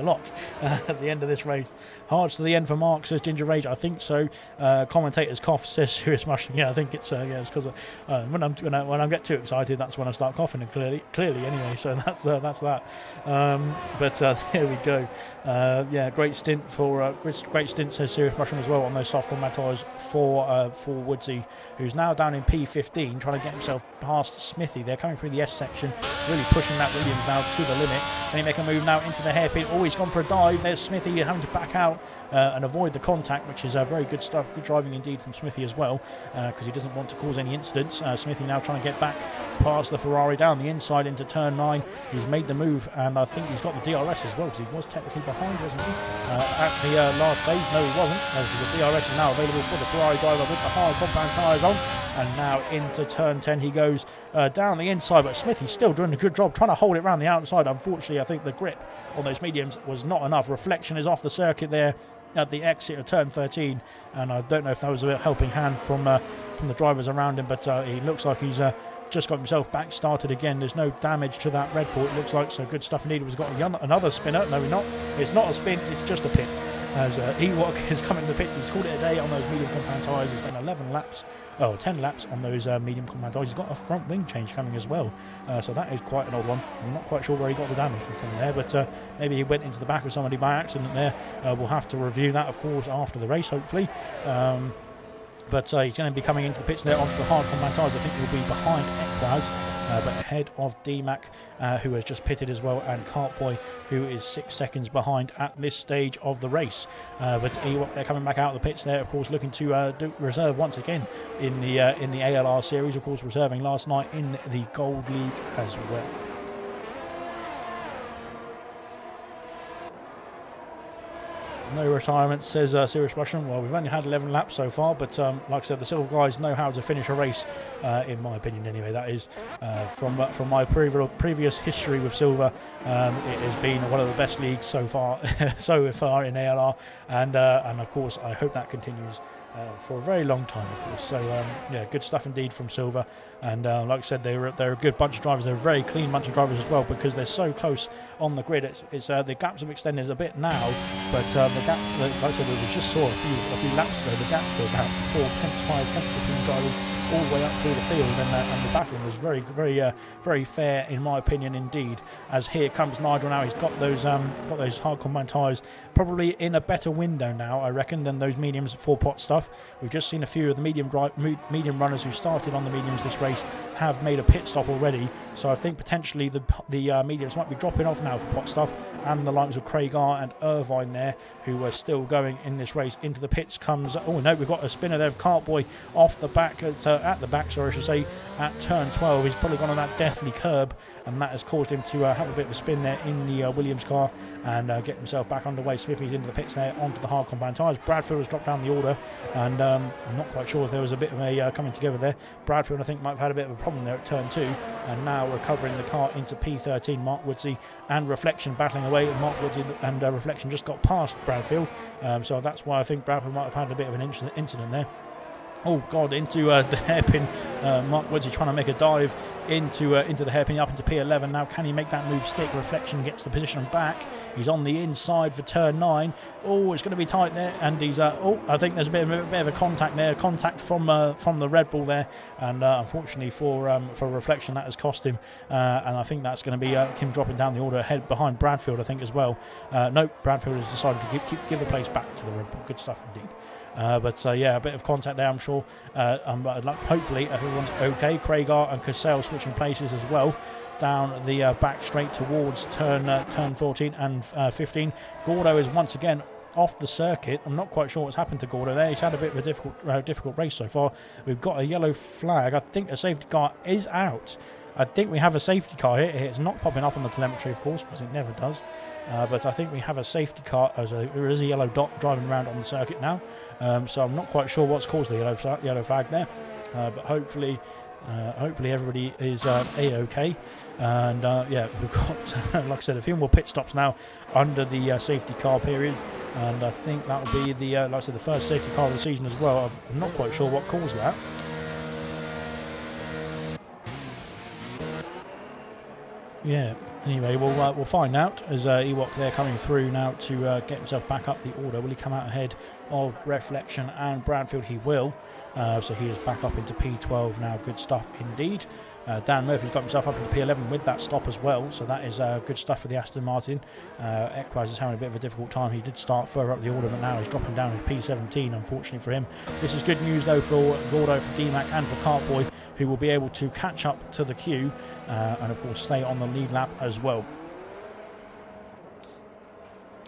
lot at the end of this race. Hards to the end for Mark, says Ginger Rage. I think so. Commentator's cough, says Serious Mushroom. Yeah, I think it's it's because when I get too excited, that's when I start coughing. And clearly anyway. So that's that. But there we go. Yeah, great stint says Serious Mushroom as well on those soft combat tyres for Woodsy, who's now down in P15, trying to get himself past Smithy. They're coming through the S section, really pushing that Williams now to the limit. Can he make a move now into the hairpin? Oh, he's gone for a dive. There's Smithy having to back out and avoid the contact, which is very good stuff. Good driving indeed from Smithy as well, because he doesn't want to cause any incidents. Smithy now trying to get back past the Ferrari down the inside into turn 9. He's made the move, and I think he's got the DRS as well, because he was technically behind, wasn't he? At the last phase, no, he wasn't, because the DRS is now available for the Ferrari driver with the hard compound tyres on. and now into turn 10 he goes down the inside, but Smith, he's still doing a good job trying to hold it around the outside. Unfortunately, I think the grip on those mediums was not enough. Reflection is off the circuit there at the exit of turn 13, and I don't know if that was a helping hand from the drivers around him, but he looks like he's just got himself back started again. There's no damage to that Red Bull, it looks like, so good stuff indeed. We've got another spinner. No, we're not. It's not a spin, it's just a pit. As Ewok is coming to the pits, he's called it a day on those medium compound tyres. He's done 10 laps on those medium compound tyres. He's got a front wing change coming as well, so that is quite an odd one. I'm not quite sure where he got the damage from there, but maybe he went into the back of somebody by accident there. We'll have to review that, of course, after the race, hopefully. But he's going to be coming into the pits there onto the hard compound tyres. I think he'll be behind Equaz, but ahead of DMAC, who has just pitted as well, and Cartboy, who is 6 seconds behind at this stage of the race. But Ewok, they're coming back out of the pits there, of course, looking to reserve once again in the ALR series, of course, reserving last night in the Gold League as well. No retirement, says Serious Russian. Well, we've only had 11 laps so far, but like I said, the Silver guys know how to finish a race, in my opinion anyway. That is from my previous history with Silver. It has been one of the best leagues so far in ALR, and of course I hope that continues for a very long time, of course. So yeah, good stuff indeed from Silver, and like I said, they're a good bunch of drivers. They're a very clean bunch of drivers as well, because they're so close on the grid. It's the gaps have extended a bit now, but the gap, like I said, we just saw a few laps ago, the gaps were about 4 tenths, 5 tenths between drivers all the way up through the field, and the battling was very fair, in my opinion indeed. As here comes Nigel now, he's got those hard combine tyres probably in a better window now, I reckon, than those mediums 4-pot stuff. We've just seen a few of the medium runners who started on the mediums this race have made a pit stop already, so I think potentially the mediums might be dropping off now for pot stuff, and the likes of Craigar and Irvine there, who are still going in this race. Into the pits comes, oh no, we've got a spinner there of Cartboy off the back, at the back, sorry, I should say, at turn 12. He's probably gone on that deathly curb, and that has caused him to have a bit of a spin there in the Williams car, and get himself back underway. Smithy's into the pits there, onto the hard combine tyres. Bradfield has dropped down the order, and I'm not quite sure if there was a bit of a coming together there. Bradfield, I think, might have had a bit of a problem there at turn 2, and now recovering the car into P13. Mark Woodsey and Reflection battling away. Mark Woodsey and Reflection just got past Bradfield, so that's why I think Bradfield might have had a bit of an incident there. Oh God, into the hairpin. Mark Woodsey trying to make a dive into the hairpin, up into P11. Now can he make that move stick? Reflection gets the position back. He's on the inside for turn 9. Oh, it's going to be tight there, and he's I think there's a bit of a contact there, from the Red Bull there, and unfortunately for Reflection, that has cost him, and I think that's going to be him dropping down the order ahead behind Bradfield, I think, as well. No, Bradfield has decided to give the place back to the Red Bull. Good stuff indeed. But yeah, a bit of contact there, I'm sure. Hopefully everyone's okay. Craigar and Cassell switching places as well, down the back straight towards turn 14 and 15. Gordo is once again off the circuit. I'm not quite sure what's happened to Gordo there. He's had a bit of a difficult race so far. We've got a yellow flag. I think a safety car is out. I think we have a safety car here. It's not popping up on the telemetry, of course, because it never does. But I think we have a safety car. There is a yellow dot driving around on the circuit now. So I'm not quite sure what's caused the yellow flag there. But hopefully everybody is A-OK. And yeah, we've got, like I said, a few more pit stops now under the safety car period. And I think that will be the, like I said, the first safety car of the season as well. I'm not quite sure what caused that. Yeah, anyway, we'll find out as Ewok there coming through now to get himself back up the order. Will he come out ahead of Reflection and Bradfield? He will. So he is back up into P12 now. Good stuff indeed. Dan Murphy's got himself up into P11 with that stop as well, so that is good stuff for the Aston Martin. Equaz is having a bit of a difficult time. He did start further up the order, but now he's dropping down to P17, unfortunately for him. This is good news though for Gordo, for DMAC and for Cartboy, who will be able to catch up to the queue and of course stay on the lead lap as well.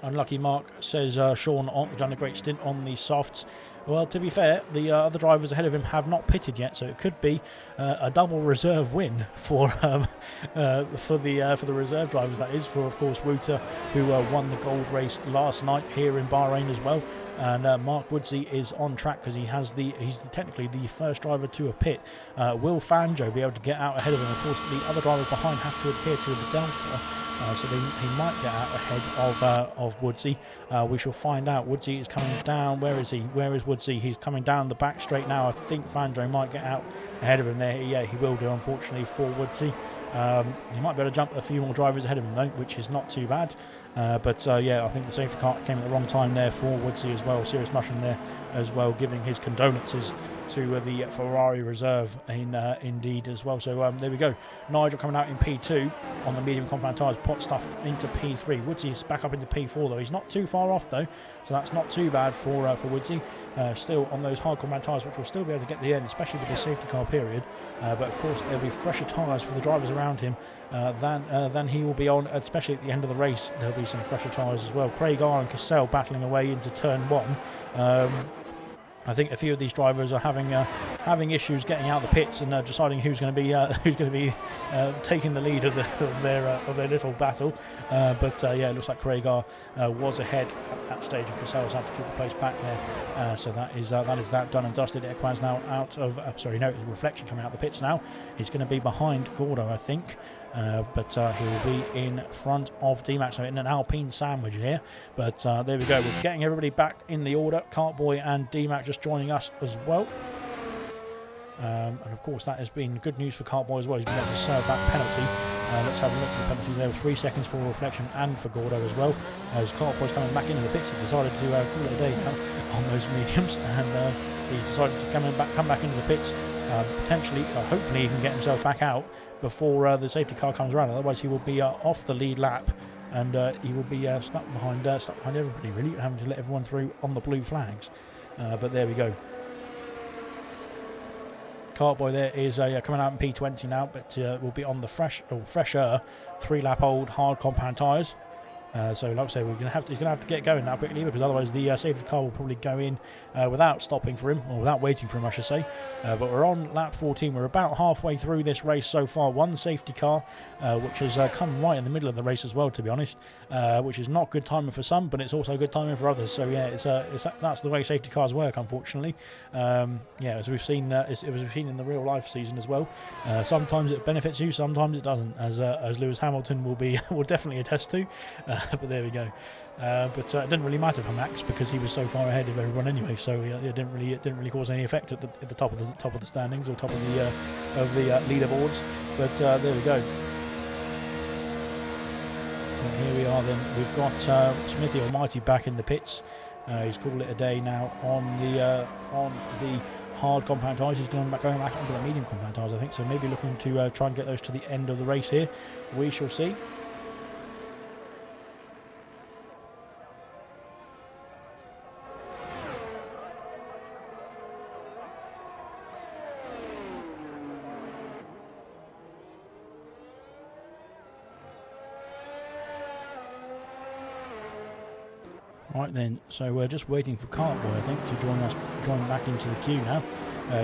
Unlucky Mark, says Sean, you've done a great stint on the softs. Well, to be fair, the other drivers ahead of him have not pitted yet, so it could be a double reserve win for the reserve drivers. That is for, of course, Wouter, who won the gold race last night here in Bahrain as well. and Mark Woodsey is on track because he's technically the first driver to a pit. Will Fanjo be able to get out ahead of him? Of course, the other drivers behind have to adhere to the delta. So he might get out ahead of Woodsey. We shall find out. Woodsey is coming down. Where is he? Where is Woodsey? He's coming down the back straight now. I think Fanjo might get out ahead of him there. Yeah, he will do, unfortunately, for Woodsey. He might be able to jump a few more drivers ahead of him, though, which is not too bad. But yeah, I think the safety car came at the wrong time there for Woodsey as well. Serious mushroom there as well, giving his condolences to the Ferrari reserve indeed as well. So there we go. Nigel coming out in P2 on the medium compound tyres, pot stuff into P3. Woodsey is back up into P4 though. He's not too far off though, so that's not too bad for Woodsey. Still on those hard compound tyres, which will still be able to get the end, especially with the safety car period. But of course there'll be fresher tyres for the drivers around him than he will be on, especially at the end of the race. There'll be some fresher tyres as well. Craig R and Cassell battling away into turn 1. I think a few of these drivers are having issues getting out of the pits and deciding who's going to be taking the lead of their little battle. But yeah, it looks like Craig R was ahead at that stage, and Cassell's had to keep the place back there. So that is that done and dusted. Equan's now out of Reflection coming out of the pits now. He's going to be behind Gordo, I think. But he will be in front of D-Max, so in an Alpine sandwich here. But there we go, we're getting everybody back in the order. Cartboy and D-Max just joining us as well. And of course that has been good news for Cartboy as well. He's been able to serve that penalty. Let's have a look at the penalties. There were 3 seconds for Reflection and for Gordo as well. As Cartboy's coming back into the pits, he decided to call it a day now on those mediums, and he's decided to come back into the pits. Potentially, hopefully he can get himself back out before the safety car comes around. Otherwise he will be off the lead lap, and he will be stuck behind everybody, really, having to let everyone through on the blue flags. But there we go. Cartboy there is coming out in P20 now, but will be on the fresher 3-lap old hard compound tyres. So like I say, he's going to have to get going now quickly, because otherwise the safety car will probably go in without stopping for him, or without waiting for him, I should say. But we're on lap 14. We're about halfway through this race so far. One safety car, which has come right in the middle of the race as well, to be honest, which is not good timing for some, but it's also good timing for others. So yeah, that's the way safety cars work, unfortunately. Yeah, as we've seen, in the real life season as well. Sometimes it benefits you, sometimes it doesn't, as Lewis Hamilton will definitely attest to. But there we go. But it didn't really matter for Max, because he was so far ahead of everyone anyway. So it didn't really cause any effect at the top of the standings, or top of the leaderboards. But there we go. And here we are then. We've got Smithy Almighty back in the pits. He's called it a day now on the hard compound tyres. He's going back onto the medium compound tyres, I think. So maybe looking to try and get those to the end of the race here. We shall see. Right then, so we're just waiting for Cartboy, I think, to join back into the queue now.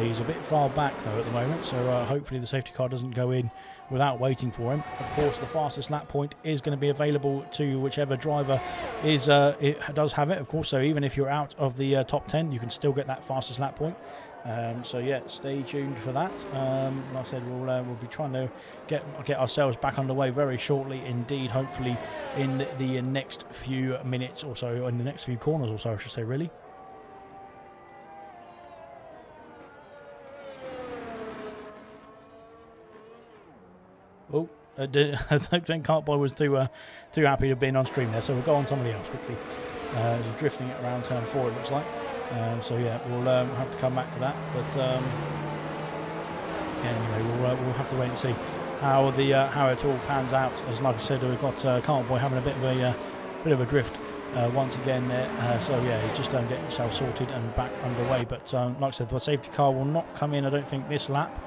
He's a bit far back though at the moment, so hopefully the safety car doesn't go in without waiting for him. Of course, the fastest lap point is going to be available to whichever driver does have it, of course. So even if you're out of the top 10, you can still get that fastest lap point. So yeah, stay tuned for that. Like I said, we'll be trying to get ourselves back underway very shortly indeed, hopefully in the next few minutes or so, in the next few corners or so, I should say, really. Oh, I don't think Cartboy was too happy to be on stream there, so we'll go on somebody else quickly. He's drifting it around turn 4, it looks like. So yeah, we'll have to come back to that. But yeah, anyway, we'll have to wait and see how it all pans out. As like I said, we've got Cartboy having a bit of a drift once again there. So yeah, he's just getting himself sorted and back underway. But like I said, the safety car will not come in, I don't think, this lap.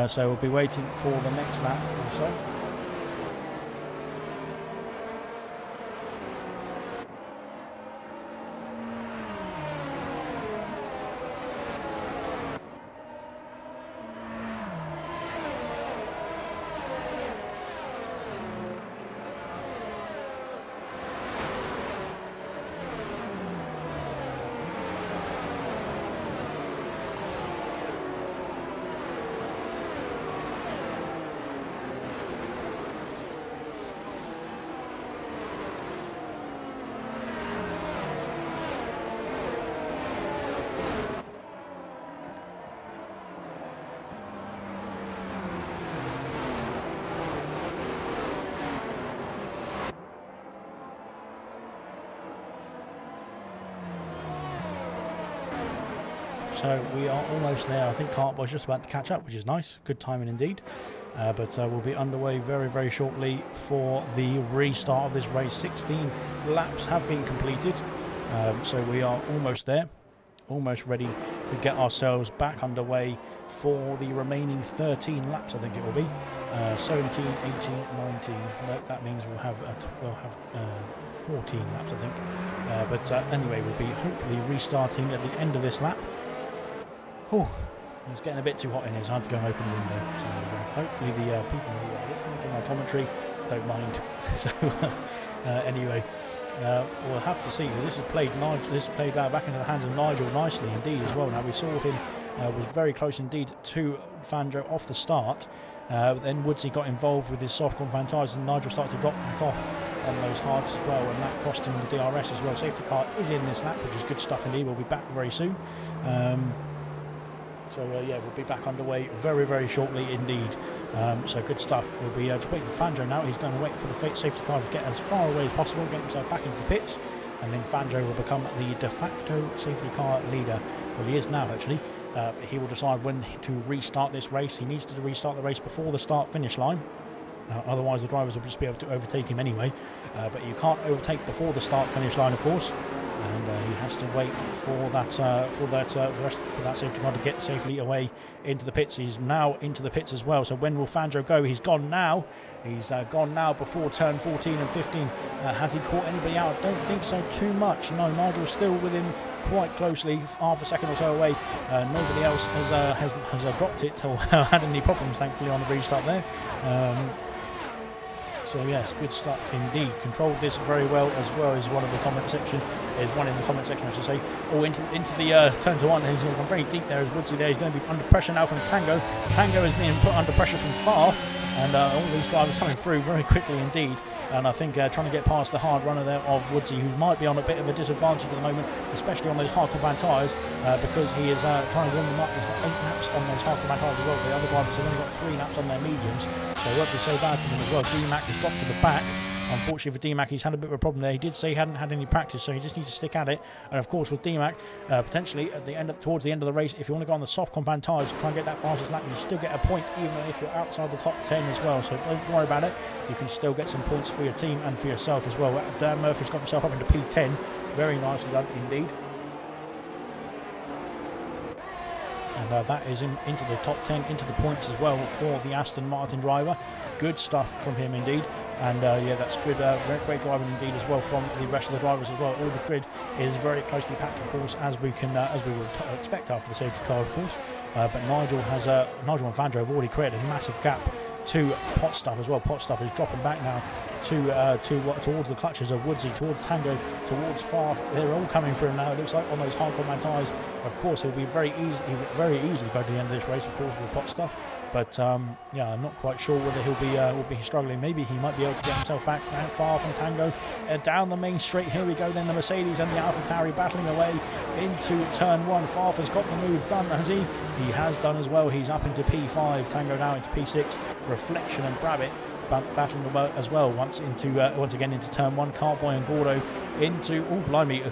So we'll be waiting for the next lap or so. we are almost there. I think Cartboy's just about to catch up, which is nice. Good timing indeed. But we'll be underway very, very shortly for the restart of this race. 16 laps have been completed, so we are almost there, almost ready to get ourselves back underway for the remaining 13 laps. I think it will be 17, 18, 19. No, that means we'll have 14 laps, I think. But anyway, we'll be hopefully restarting at the end of this lap. Oh, it's getting a bit too hot in here, so I had to go and open the window. So hopefully the people who are listening to my commentary don't mind. So anyway, we'll have to see, because this is played back into the hands of Nigel nicely indeed as well. Now we saw him was very close indeed to Fangio off the start. Then Woodsy got involved with his soft compound tyres, and Nigel started to drop back off on those hards as well, and that cost him the DRS as well. Safety car is in this lap, which is good stuff indeed. We'll be back very soon. So yeah, we'll be back underway very, very shortly indeed. So good stuff. We'll be just waiting for Fangio now. He's going to wait for the safety car to get as far away as possible, get himself back into the pits, and then Fangio will become the de facto safety car leader. Well, he is now actually. He will decide when to restart this race. He needs to restart the race before the start-finish line. Otherwise, the drivers will just be able to overtake him anyway. But you can't overtake before the start-finish line, of course. And he has to wait for that safety car to get safely away into the pits. He's now into the pits as well. So when will Fangio go? He's gone now. He's gone now before turn 14 and 15. Has he caught anybody out? I don't think so too much. No, Nigel's still with him quite closely, half a second or so away. Nobody else has dropped it or had any problems, thankfully, on the restart there. So yes, good stuff indeed. Controlled this very well as one in the comment section, I should say. Oh, into the turn to one. He's gone very deep there as Woodsy there. He's going to be under pressure now from Tango. Tango is being put under pressure from Farf, and all these drivers coming through very quickly indeed. And I think trying to get past the hard runner there of Woodsy, who might be on a bit of a disadvantage at the moment, especially on those hard compound tyres, because he is trying to warm them up. He's got 8 laps on those hard compound tyres as well. The other drivers have only got 3 laps on their mediums, so it won't be so bad for them as well. D-Mac has dropped to the back. Unfortunately for D-Mac, he's had a bit of a problem there. He did say he hadn't had any practice, so he just needs to stick at it. And of course, with D-Mac, potentially at towards the end of the race, if you want to go on the soft compound tyres to try and get that fastest lap, you still get a point, even if you're outside the top 10 as well. So don't worry about it. You can still get some points for your team and for yourself as well. Dan Murphy's got himself up into P10. Very nicely done indeed. And that is into the top 10, into the points as well for the Aston Martin driver. Good stuff from him indeed. And yeah, that's good, great driving indeed as well from the rest of the drivers as well. All the grid is very closely packed, of course, as we would expect after the safety car, of course. But Nigel and Fangio have already created a massive gap to Pot Stuff as well. Pot Stuff is dropping back now towards the clutches of Woodsy, towards Tango, towards Farf. They're all coming through now. It looks like on those hard compound tyres. Of course, he'll very easily go to the end of this race, of course, with Pot Stuff. But yeah, I'm not quite sure whether will be struggling. Maybe he might be able to get himself back far from Tango. Down the main straight, here we go then, the Mercedes and the AlphaTauri battling away into turn 1. Farf has got the move done, has he? He has done as well. He's up into P5, Tango now into P6. Reflection and Brabbitt battling as well once again into turn 1. Cartboy and Gordo into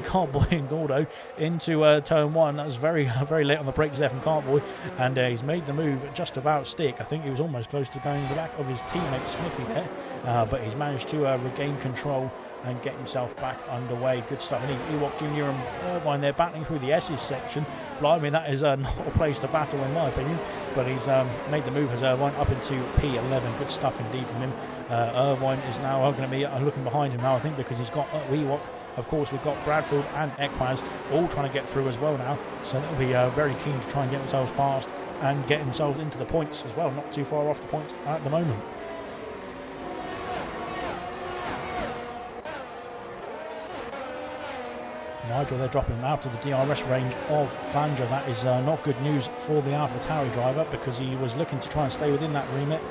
Cartboy and Gordo into turn 1. That was very very late on the brakes there from Cartboy, and he's made the move just about stick. I think he was almost close to going to the back of his teammate Smithy there, but he's managed to regain control and get himself back underway. Good stuff. And Ewok Jr. and Irvine, they're battling through the S's section. Blimey, that is not a place to battle in my opinion, but he's made the move as Irvine up into P11. Good stuff indeed from him. Irvine is now going to be looking behind him now, I think, because he's got Ewok. Of course, we've got Bradfield and Ekwaz all trying to get through as well now, so they'll be very keen to try and get themselves past and get themselves into the points as well. Not too far off the points at the moment. Nigel, they're dropping him out of the DRS range of Fangio. That is not good news for the AlphaTauri driver, because he was looking to try and stay within that remit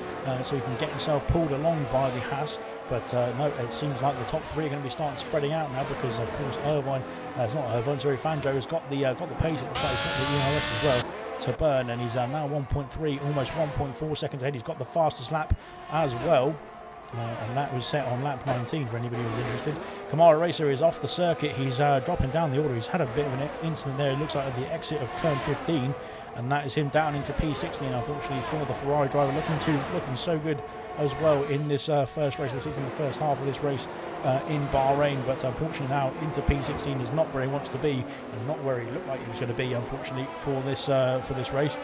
so he can get himself pulled along by the Haas. But no, it seems like the top 3 are going to be starting spreading out now, because of course Fangio has got the pace. It looks like he's got the ERS as well to burn, and he's now 1.3, almost 1.4 seconds ahead. He's got the fastest lap as well. And that was set on lap 19 for anybody who's interested. Kamara Racer is off the circuit. He's dropping down the order. He's had a bit of an incident there. It looks like at the exit of turn 15, and that is him down into P16. Unfortunately for the Ferrari driver, looking so good as well in this first race of the season, the first half of this race in Bahrain, but unfortunately now into P16 is not where he wants to be, and not where he looked like he was going to be, unfortunately, for this race.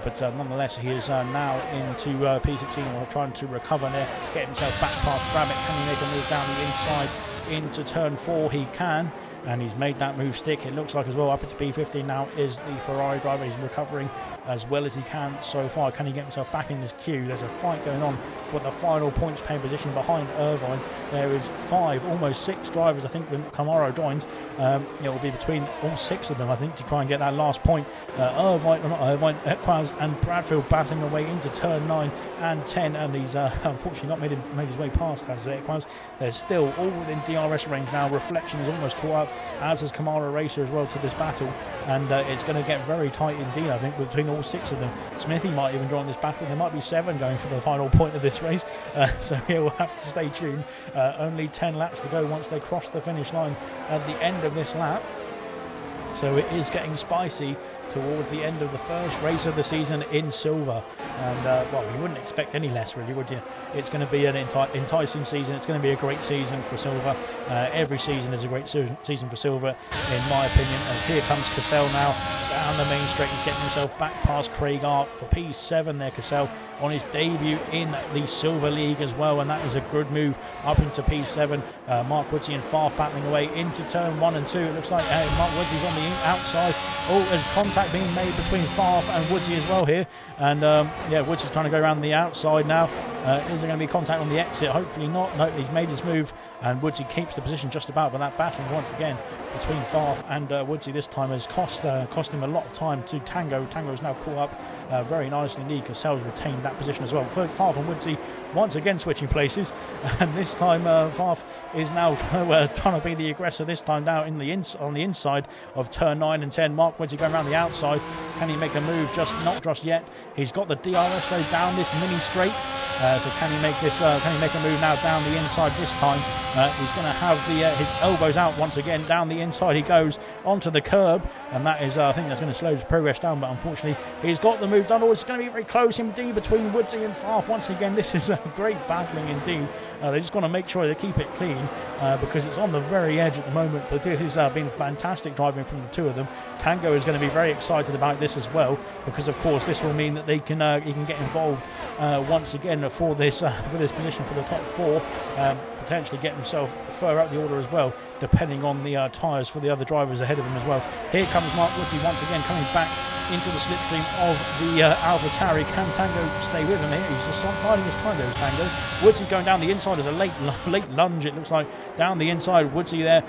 But nonetheless, he is now into P16 while trying to recover there, get himself back past Rabbit. Can he make a move down the inside into turn 4? He can. And he's made that move stick. It looks like as well up into P15 now is the Ferrari driver. He's recovering as well as he can so far. Can he get himself back in this queue? There's a fight going on for the final points paying position behind Irvine. There is 5, almost 6 drivers, I think, when Camaro joins. It will be between all 6 of them, I think, to try and get that last point. Equaz and Bradfield battling away into turn 9 and 10, and he's unfortunately not made his way past as Equaz. They're still all within DRS range now. Reflection is almost caught up, as is Kamara Racer as well, to this battle, and it's going to get very tight indeed, I think, between all 6 of them. Smithy might even join this battle. There might be 7 going for the final point of this race, so yeah, we'll have to stay tuned. Only 10 laps to go once they cross the finish line at the end of this lap, so it is getting spicy towards the end of the first race of the season in Silver. And well, you wouldn't expect any less, really, would you? It's going to be an enticing season. It's going to be a great season for Silver. Every season is a great season for Silver, in my opinion. And here comes Cassell now down the main straight. He's getting himself back past Craig Art for P7 there. Cassell on his debut in the Silver League as well, and that is a good move up into P7. Mark Woodsey and Farf battling away into turn 1 and 2. It looks like Mark Woodsey's on the outside. Oh, there's contact being made between Farf and Woodsey as well here, and yeah, Woodsey's trying to go around the outside now. Is there going to be contact on the exit? Hopefully not. No, he's made his move, and Woodsey keeps the position just about, but that battling once again between Farf and Woodsey this time has cost him a lot of time to Tango. Tango is now caught up very nicely indeed. Cassell's retained that position as well. Farf and Woodsey once again switching places, and this time Farf is now trying to be the aggressor, this time now on the inside of turn 9 and 10. Mark Woodsey going around the outside. Can he make a move? Not just yet. He's got the DRS though down this mini straight. So can he make this? Can he make a move now down the inside this time? He's going to have his elbows out once again. Down the inside he goes onto the curb, and that is I think that's going to slow his progress down. But unfortunately, he's got the move done. Oh, it's going to be very close indeed between Woodsey and Farf. Once again, this is a great battling indeed. They just want to make sure they keep it clean because it's on the very edge at the moment. But it has been fantastic driving from the two of them. Tango is going to be very excited about this as well, because of course this will mean that he can get involved once again for this position for the top 4, potentially get himself further up the order as well, depending on the tyres for the other drivers ahead of him as well. Here comes Mark Woodsey once again coming back into the slipstream of the AlphaTauri. Can Tango stay with him here? He's just biding his time there, Tango. Woodsey going down the inside as a late lunge, it looks like, down the inside. Woodsey there,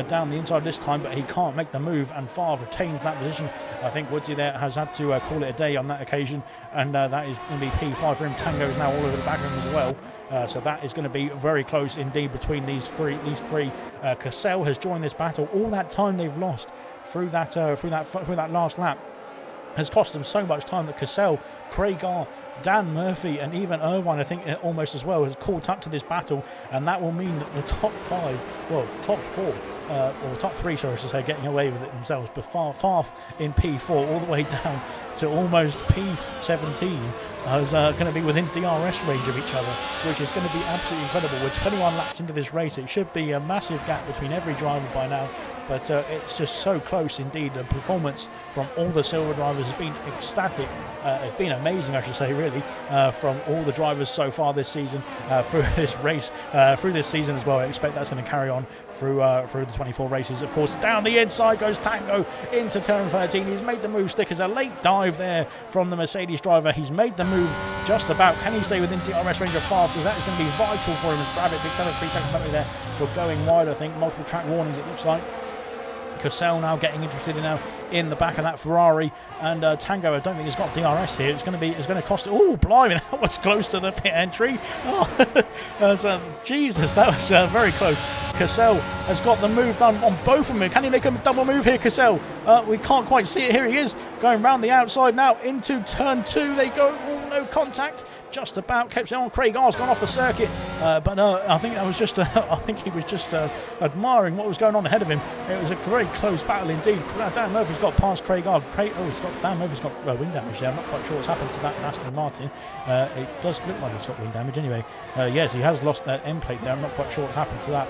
down the inside this time, but he can't make the move, and Favre retains that position. I think Woodsey there has had to call it a day on that occasion, and that is going to be P5 for him. Tango is now all over the back of him as well. So that is going to be very close indeed between these three. Cassell has joined this battle. All that time they've lost through that last lap has cost them so much time that Cassell, Craig R, Dan Murphy and even Irvine, I think almost as well, has caught up to this battle, and that will mean that the top 4, or top 3, sorry to say, getting away with it themselves, but Farf in P4 all the way down to almost P17 is going to be within DRS range of each other, which is going to be absolutely incredible. We're 21 laps into this race. It should be a massive gap between every driver by now, but it's just so close indeed. The performance from all the Silver drivers has been ecstatic. It's been amazing, I should say, really, from all the drivers so far this season, through this race, through this season as well. I expect that's going to carry on through the 24 races. Of course, down the inside goes Tango into turn 13. He's made the move stick as a late dive there from the Mercedes driver. He's made the move just about. Can he stay within DRS range of Favre? Because that is going to be vital for him as Rabbit picks up a 3 second penalty there for going wide. I think multiple track warnings, it looks like. Cassell now getting interested in the back of that Ferrari, and Tango, I don't think he's got DRS here. It's going to cost. Oh, blimey, that was close to the pit entry. Oh, Jesus, that was very close. Cassell has got the move done on both of them. Can he make a double move here, Cassell? We can't quite see it. Here he is going round the outside now into turn 2. They go. Oh, no contact. Just about kept it on. Craig R's gone off the circuit. but I think that was just I think he was just admiring what was going on ahead of him. It was a very close battle indeed. Dan Murphy's got past Craig Ard. Dan Murphy's got wing damage there. I'm not quite sure what's happened to that Aston Martin. It does look like he's got wing damage anyway. Yes, he has lost that end plate there. I'm not quite sure what's happened to that.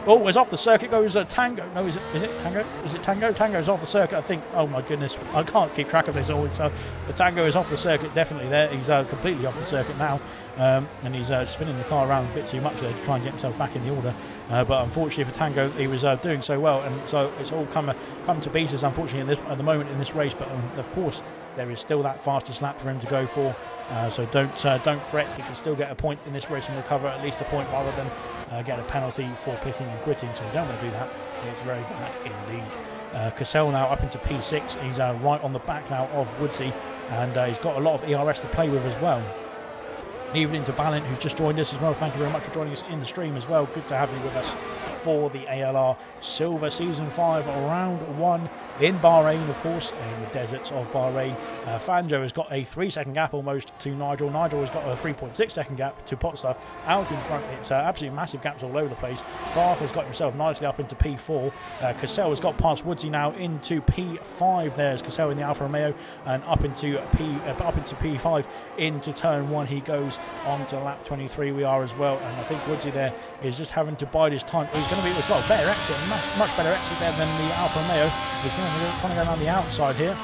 Oh, it's off the circuit goes Tango. No, is it Tango? Is it Tango? Tango's off the circuit, I think. Oh my goodness, I can't keep track of this all. So the Tango is off the circuit, definitely there. He's completely off the circuit now. And he's spinning the car around a bit too much there to try and get himself back in the order. But unfortunately for Tango, he was doing so well, and so it's all come to pieces, unfortunately, at the moment in this race. But of course, there is still that fastest lap for him to go for. So don't fret. He can still get a point in this race and recover at least a point rather than get a penalty for pitting and quitting. So you don't want to do that. It's very bad indeed. Cassell now up into P6. He's right on the back now of Woodsy, and he's got a lot of ERS to play with as well. Evening to Balint, who's just joined us as well. Thank you very much for joining us in the stream as well. Good to have you with us for the ALR Silver Season 5 Round 1 in Bahrain, of course, in the deserts of Bahrain. Fanjo has got a 3-second gap almost to Nigel. Nigel has got a 3.6-second gap to Potstuff. Out in front, it's absolutely massive gaps all over the place. Farth has got himself nicely up into P4. Cassell has got past Woodsy now into P5. There's Cassell in the Alfa Romeo, and up into P5 into turn 1 he goes on to lap 23 we are as well. And I think Woodsy there is just having to bide his time. He's going to be, well, better exit, much better exit there than the Alfa Romeo. He's going to go around the outside here.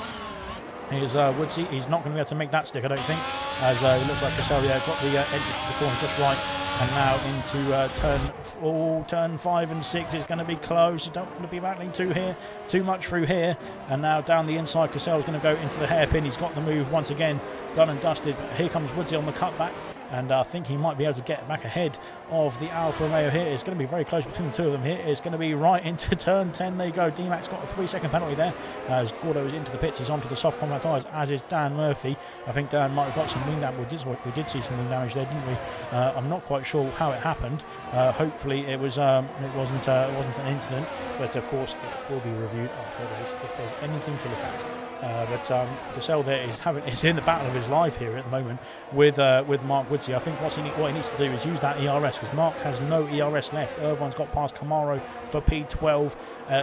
Here's Woodsy. He's not going to be able to make that stick, I don't think, as it looks like Cassell got the entry to the corner just right. And now into turn 5 and 6 is going to be close. You don't want to be battling too much through here. And now down the inside, Cassell's going to go into the hairpin. He's got the move once again, done and dusted. But here comes Woodsy on the cutback, and I think he might be able to get back ahead of the Alfa Romeo here. It's going to be very close between the two of them here. It's going to be right into turn 10. There you go. D-Max got a 3-second penalty there as Gordo is into the pits. He's onto the soft combat tyres, as is Dan Murphy. I think Dan might have got some wing damage. We did see some wing damage there, didn't we? I'm not quite sure how it happened. Hopefully it wasn't an incident, but of course it will be reviewed after the race if there's anything to look at. But Cassell there is in the battle of his life here at the moment with Mark Woodsy. I think what he needs to do is use that ERS, because Mark has no ERS left. Irvine's got past Camaro for P12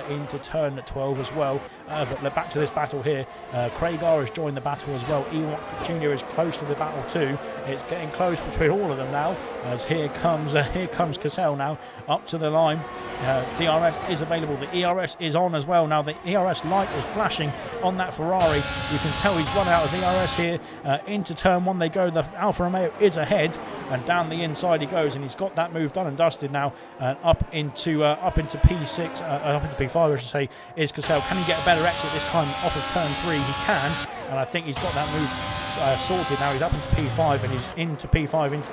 into turn 12 as well. But back to this battle here. Craig R has joined the battle as well. Ewok Jr. is close to the battle too. It's getting close between all of them now, as here comes Cassell now up to the line. DRS is available. The ERS is on as well. Now the ERS light is flashing on that Ferrari. You can tell he's run out of ERS here. Into turn 1 they go. The Alfa Romeo is ahead, and down the inside he goes, and he's got that move done and dusted now. And up into P6, up into P5 I should say, is Cassell. Can he get a better exit this time off of turn 3? He can, and I think he's got that move sorted now. He's up into P5 and he's into P5 into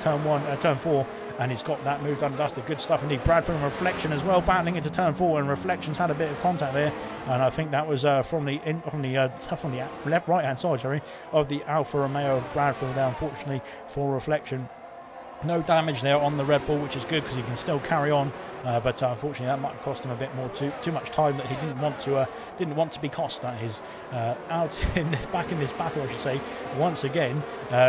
turn 4, and he's got that move done and dusted. Good stuff indeed. Bradford and Reflection as well, battling into turn 4, and Reflection's had a bit of contact there, and I think that was from the left right hand side, sorry, of the Alfa Romeo of Bradford. Now, unfortunately for Reflection, no damage there on the Red Bull, which is good because he can still carry on. But unfortunately, that might cost him a bit more, too much time that he didn't want to be cost. That is back in this battle, I should say. Once again,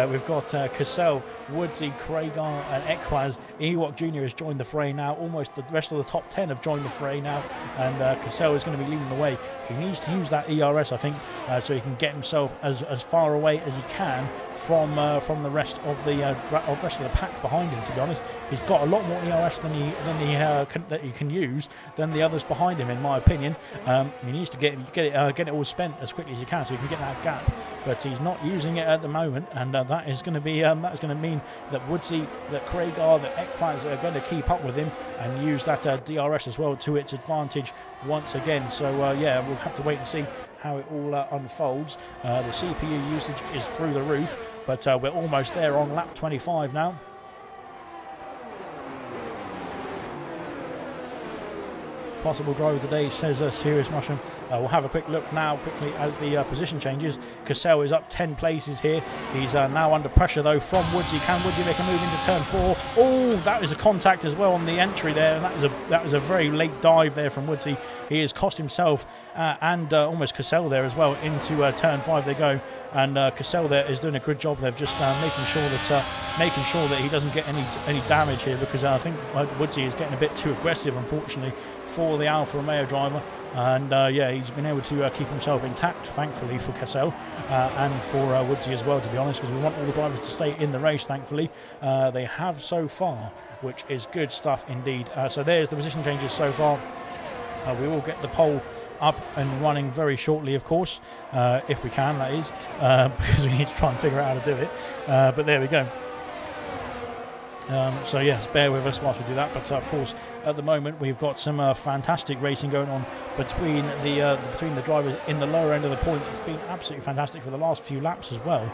we've got Cassell, Woodsy, Craigar, and Ekwaz. Ewok Jr. has joined the fray now. Almost the rest of the top 10 have joined the fray now, and Cassell is going to be leading the way. He needs to use that ERS, I think, so he can get himself as far away as he can from the rest of the pack behind him. To be honest, he's got a lot more ERS than he can use than the others behind him, in my opinion. He needs to get it all spent as quickly as he can so he can get that gap. But he's not using it at the moment, and that is going to mean that Woodsy, that Craigar, that Ekwaz are going to keep up with him and use that DRS as well to its advantage once again. So yeah, we'll have to wait and see how it all unfolds. The CPU usage is through the roof, but we're almost there on lap 25 now. Possible driver of the day, says Serious Mushroom. We'll have a quick look now quickly as the position changes. Cassell is up 10 places here. He's now under pressure though from Woodsy. Can Woodsy make a move into turn 4? Oh, that is a contact as well on the entry there, and that was a very late dive there from Woodsy. He has cost himself and almost Cassell there as well into turn 5 they go. and Cassell there is doing a good job. They're just making sure that he doesn't get any damage here, because I think Woodsy is getting a bit too aggressive, unfortunately, for the Alfa Romeo driver. And yeah, he's been able to keep himself intact, thankfully, for Cassell and for Woodsy as well, to be honest, because we want all the drivers to stay in the race, thankfully. They have so far, which is good stuff indeed. So there's the position changes so far. We will get the pole up and running very shortly, of course, if we can, that is, because we need to try and figure out how to do it. But there we go. So yes, bear with us whilst we do that. But of course, at the moment we've got some fantastic racing going on between the drivers in the lower end of the points. It's been absolutely fantastic for the last few laps as well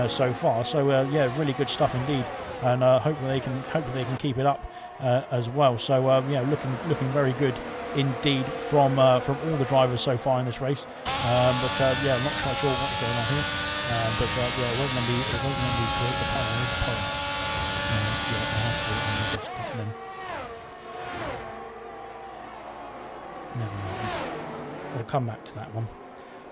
so far. So yeah, really good stuff indeed, and hopefully they can keep it up as well. So yeah, looking very good indeed from all the drivers so far in this race. But yeah, I'm not quite sure what's going on here. But yeah, it won't let me create the pole. Yeah, I have to just then. Never mind. We'll come back to that one.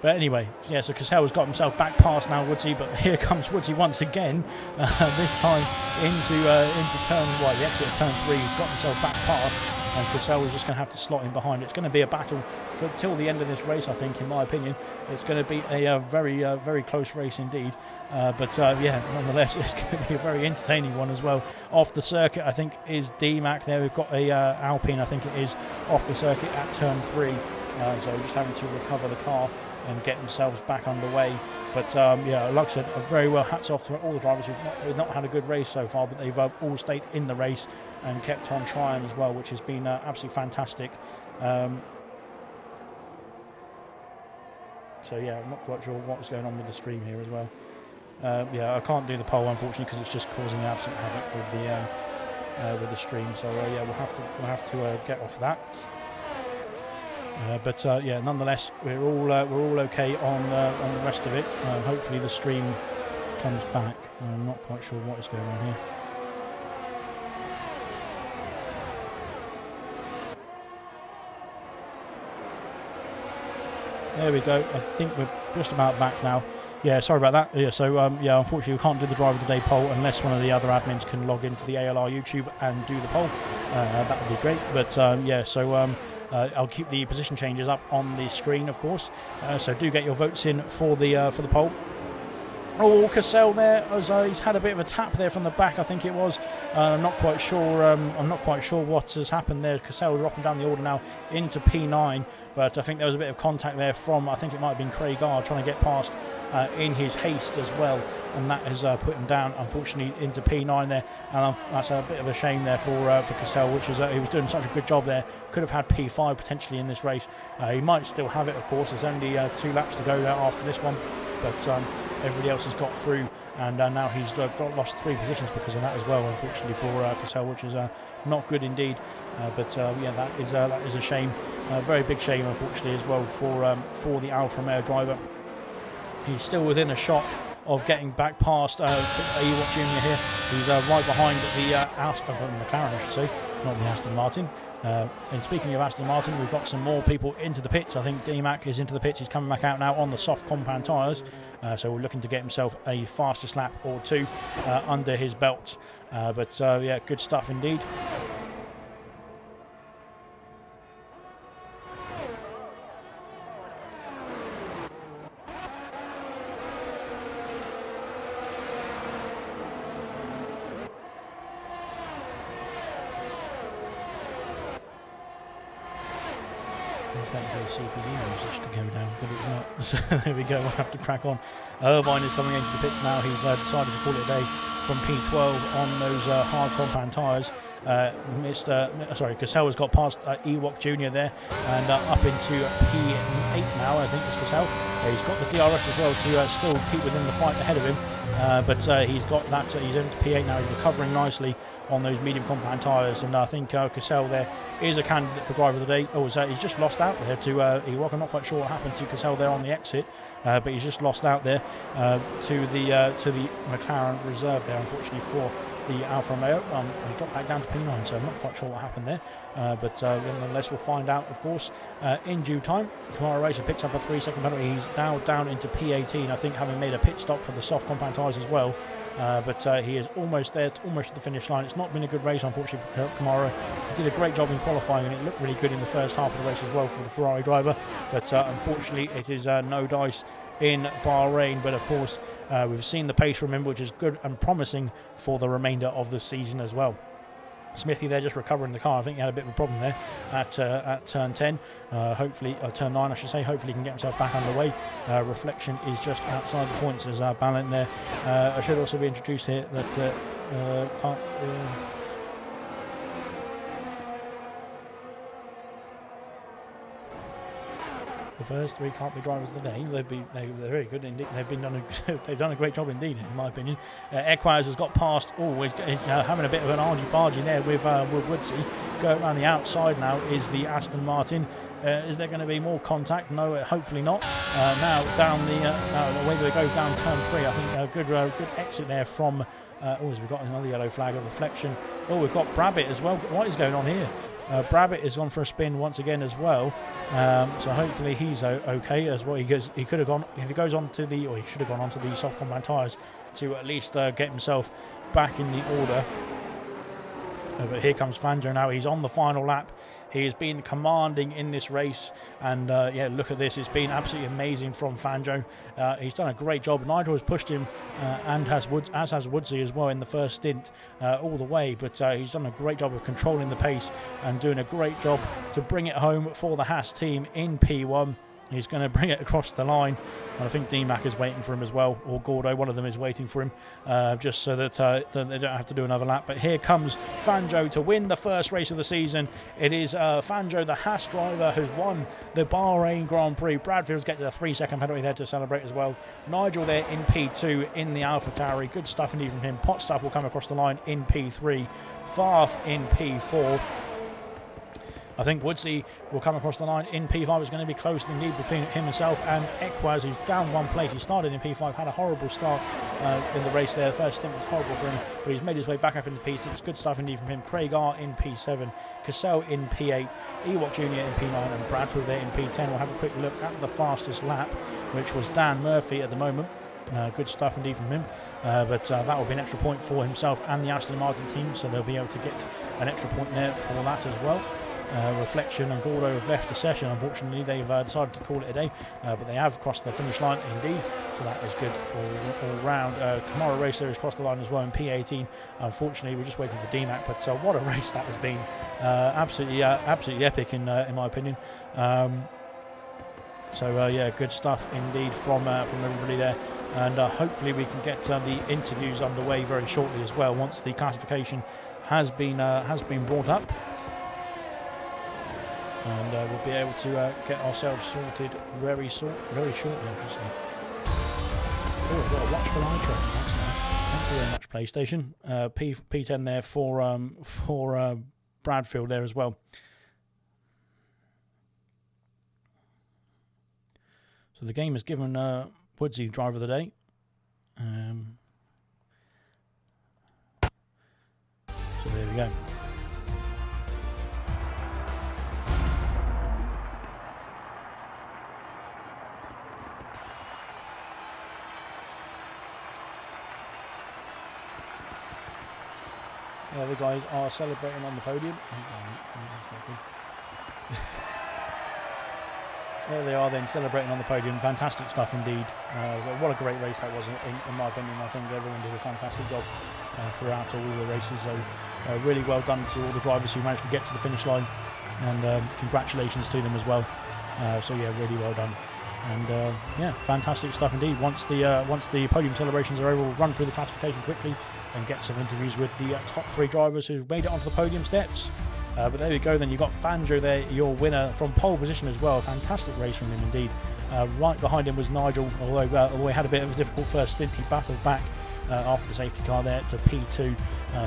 But anyway, yeah, so Cassell's got himself back past now Woodsy, but here comes Woodsy once again, this time into turn, well, the exit of turn 3. He's got himself back past, and Cassell is just going to have to slot in behind. It's going to be a battle till the end of this race, I think, in my opinion. It's going to be a very close race indeed. But yeah, nonetheless, it's going to be a very entertaining one as well. Off the circuit, I think, is D-Mac there. We've got a Alpine, I think it is, off the circuit at turn 3. So just having to recover the car and get themselves back underway. But yeah, like I said, very well, hats off to all the drivers who've not had a good race so far, but they've all stayed in the race and kept on trying as well, which has been absolutely fantastic. So yeah, I'm not quite sure what's going on with the stream here as well. Yeah, I can't do the poll, unfortunately, because it's just causing absolute havoc with the stream. So yeah, we'll have to get off that. But yeah, nonetheless, we're all okay on the rest of it. Hopefully the stream comes back. I'm not quite sure what is going on here. There we go. I think we're just about back now. Yeah, sorry about that. Yeah, so yeah, unfortunately we can't do the driver of the day poll unless one of the other admins can log into the ALR YouTube and do the poll. That would be great. But yeah, so I'll keep the position changes up on the screen, of course. So do get your votes in for the poll. Oh, Cassell there, as he's had a bit of a tap there from the back, I think it was. I'm not quite sure. I'm not quite sure what has happened there. Cassell dropping down the order now into P9, but I think there was a bit of contact there from, I think it might have been Craig R trying to get past in his haste as well, and that has put him down, unfortunately, into P9 there, and that's a bit of a shame there for Cassell, which is he was doing such a good job there. Could have had P5 potentially in this race. He might still have it, of course. There's only 2 laps to go there after this one, but everybody else has got through, and now he's lost 3 positions because of that as well, unfortunately, for Cassell, which is not good indeed. But yeah, that is a shame, a very big shame, unfortunately, as well for the Alfa Romeo driver. He's still within a shot of getting back past Ewok Jr. here. He's right behind the McLaren, I should say, not the Aston Martin. And speaking of Aston Martin, we've got some more people into the pits. I think D-Mac is into the pits. He's coming back out now on the soft compound tyres. So we're looking to get himself a fastest lap or 2 under his belt. But yeah, good stuff indeed. To go down, but it's not. So there we go, we'll have to crack on. Irvine is coming into the pits now. He's decided to call it a day from P12 on those hard compound tyres. Cassell has got past Ewok Jr. there and up into P8 now, I think it's Cassell. He's got the DRS as well to still keep within the fight ahead of him, but he's got that, he's into P8 now. He's recovering nicely on those medium compound tyres, and I think Cassell there is a candidate for driver of the day. Oh, he's just lost out there to Ewok. I'm not quite sure what happened to Cassell there on the exit, but he's just lost out there to the McLaren reserve there, unfortunately, for the Alfa Romeo. He dropped back down to P9, so I'm not quite sure what happened there. But nonetheless, we'll find out, of course, in due time. Kamara Racer picks up a 3-second penalty. He's now down into P18, I think, having made a pit stop for the soft compound tyres as well. But he is almost there, almost at the finish line. It's not been a good race, unfortunately, for Kamara. He did a great job in qualifying, and it looked really good in the first half of the race as well for the Ferrari driver. But unfortunately, it is no dice in Bahrain. But of course, we've seen the pace from him, which is good and promising for the remainder of the season as well. Smithy there just recovering the car. I think he had a bit of a problem there at turn 10. Hopefully, turn 9 I should say. Hopefully he can get himself back underway. Reflection is just outside the points as Ballint there. I should also be introduced here that the first 3 can't be drivers of the day. They're very good indeed. They've done a great job indeed, in my opinion. Equaz has got past. He's having a bit of an argy-bargy there with Woodsy. Going around the outside now is the Aston Martin. Is there going to be more contact? No, hopefully not. Now down the way they go down turn 3. I think good exit there from. We've got another yellow flag of Reflection. We've got Brabbitt as well. What is going on here? Brabbitt has gone for a spin once again as well, so hopefully he's okay as well. He could have gone, if he goes on to he should have gone onto the soft compound tyres to at least get himself back in the order. But here comes Fangio now. He's on the final lap. He has been commanding in this race, and look at this. It's been absolutely amazing from Fangio. He's done a great job. Nigel has pushed him, and as has Woodsy as well in the first stint all the way. But he's done a great job of controlling the pace and doing a great job to bring it home for the Haas team in P1. He's going to bring it across the line, and I think DMAC is waiting for him as well, or Gordo, one of them is waiting for him, just so that they don't have to do another lap. But here comes Fangio to win the first race of the season. It is Fangio, the Haas driver, who's won the Bahrain Grand Prix. Bradfield's getting a 3-second penalty there to celebrate as well. Nigel there in P2 in the AlphaTauri. Good stuff indeed from him. Pot stuff will come across the line in P3. Farf in P4. I think Woodsy will come across the line in P5. It's going to be close indeed between himself and Equaz, who's down one place. He started in P5, had a horrible start in the race there. The first stint was horrible for him, but he's made his way back up into P6. It's good stuff indeed from him. Craig R in P7, Cassell in P8, Ewok Jr. in P9, and Bradford there in P10. We'll have a quick look at the fastest lap, which was Dan Murphy at the moment. Good stuff indeed from him. But that will be an extra point for himself and the Aston Martin team, so they'll be able to get an extra point there for that as well. Reflection and Gordo have left the session. Unfortunately, they've decided to call it a day, but they have crossed the finish line indeed, so that is good all round. Kamara Racer has crossed the line as well in P18. Unfortunately, we're just waiting for DMAC, but what a race that has been. Absolutely epic in my opinion. Good stuff indeed from everybody there, and hopefully we can get the interviews underway very shortly as well once the classification has been brought up. And we'll be able to get ourselves sorted very shortly, I can say. Oh, we've got a watchful eye tracking. That's nice. Thank you very much, PlayStation. P10 there for Bradfield there as well. So the game has given Woodsy the driver of the day. So there we go. The guys are celebrating on the podium. There they are then, celebrating on the podium. Fantastic stuff indeed. What a great race that was, in my opinion. I think everyone did a fantastic job throughout all the races. So really well done to all the drivers who managed to get to the finish line, and congratulations to them as well. Really well done. And fantastic stuff indeed. Once the podium celebrations are over, we'll run through the classification quickly and get some interviews with the top 3 drivers who made it onto the podium steps. But there we go then. You've got Fangio there, your winner from pole position as well. Fantastic race from him indeed. Right behind him was Nigel, although he had a bit of a difficult first stint. He battled back after the safety car there to P2,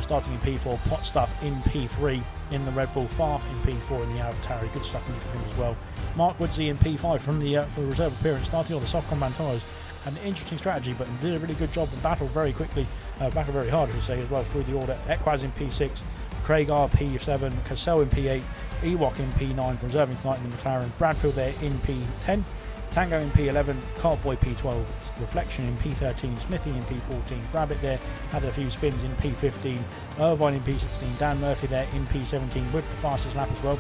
starting in P4. Pot stuff in P3 in the Red Bull, Farf in P4 in the AlphaTauri. Good stuff from him as well. Mark Woodsy in P5 from the reserve appearance, starting on the soft compound tyres, had an interesting strategy, but did a really good job and battled very quickly, battled very hard, I should say, as well, through the order. Equaz in P6, Craig R P7, Cassell in P8, Ewok in P9 from Reserving Knight in the McLaren, Bradfield there in P10, Tango in P11, Cartboy P12, Reflection in P13, Smithy in P14, Rabbit there had a few spins in P15, Irvine in P16, Dan Murphy there in P17 with the fastest lap as well,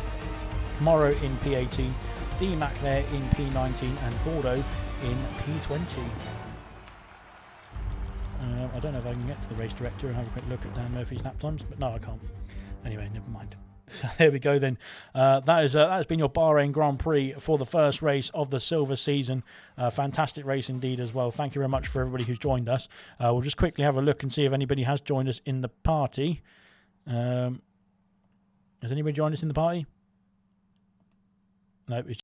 Morrow in P18, D-Mac there in P19 and Gordo in P20. I don't know if I can get to the race director and have a quick look at Dan Murphy's lap times, but no, I can't. Anyway, never mind. So there we go then. That has been your Bahrain Grand Prix for the first race of the silver season. Fantastic race indeed as well. Thank you very much for everybody who's joined us. We'll just quickly have a look and see if anybody has joined us in the party. Has anybody joined us in the party? No, it's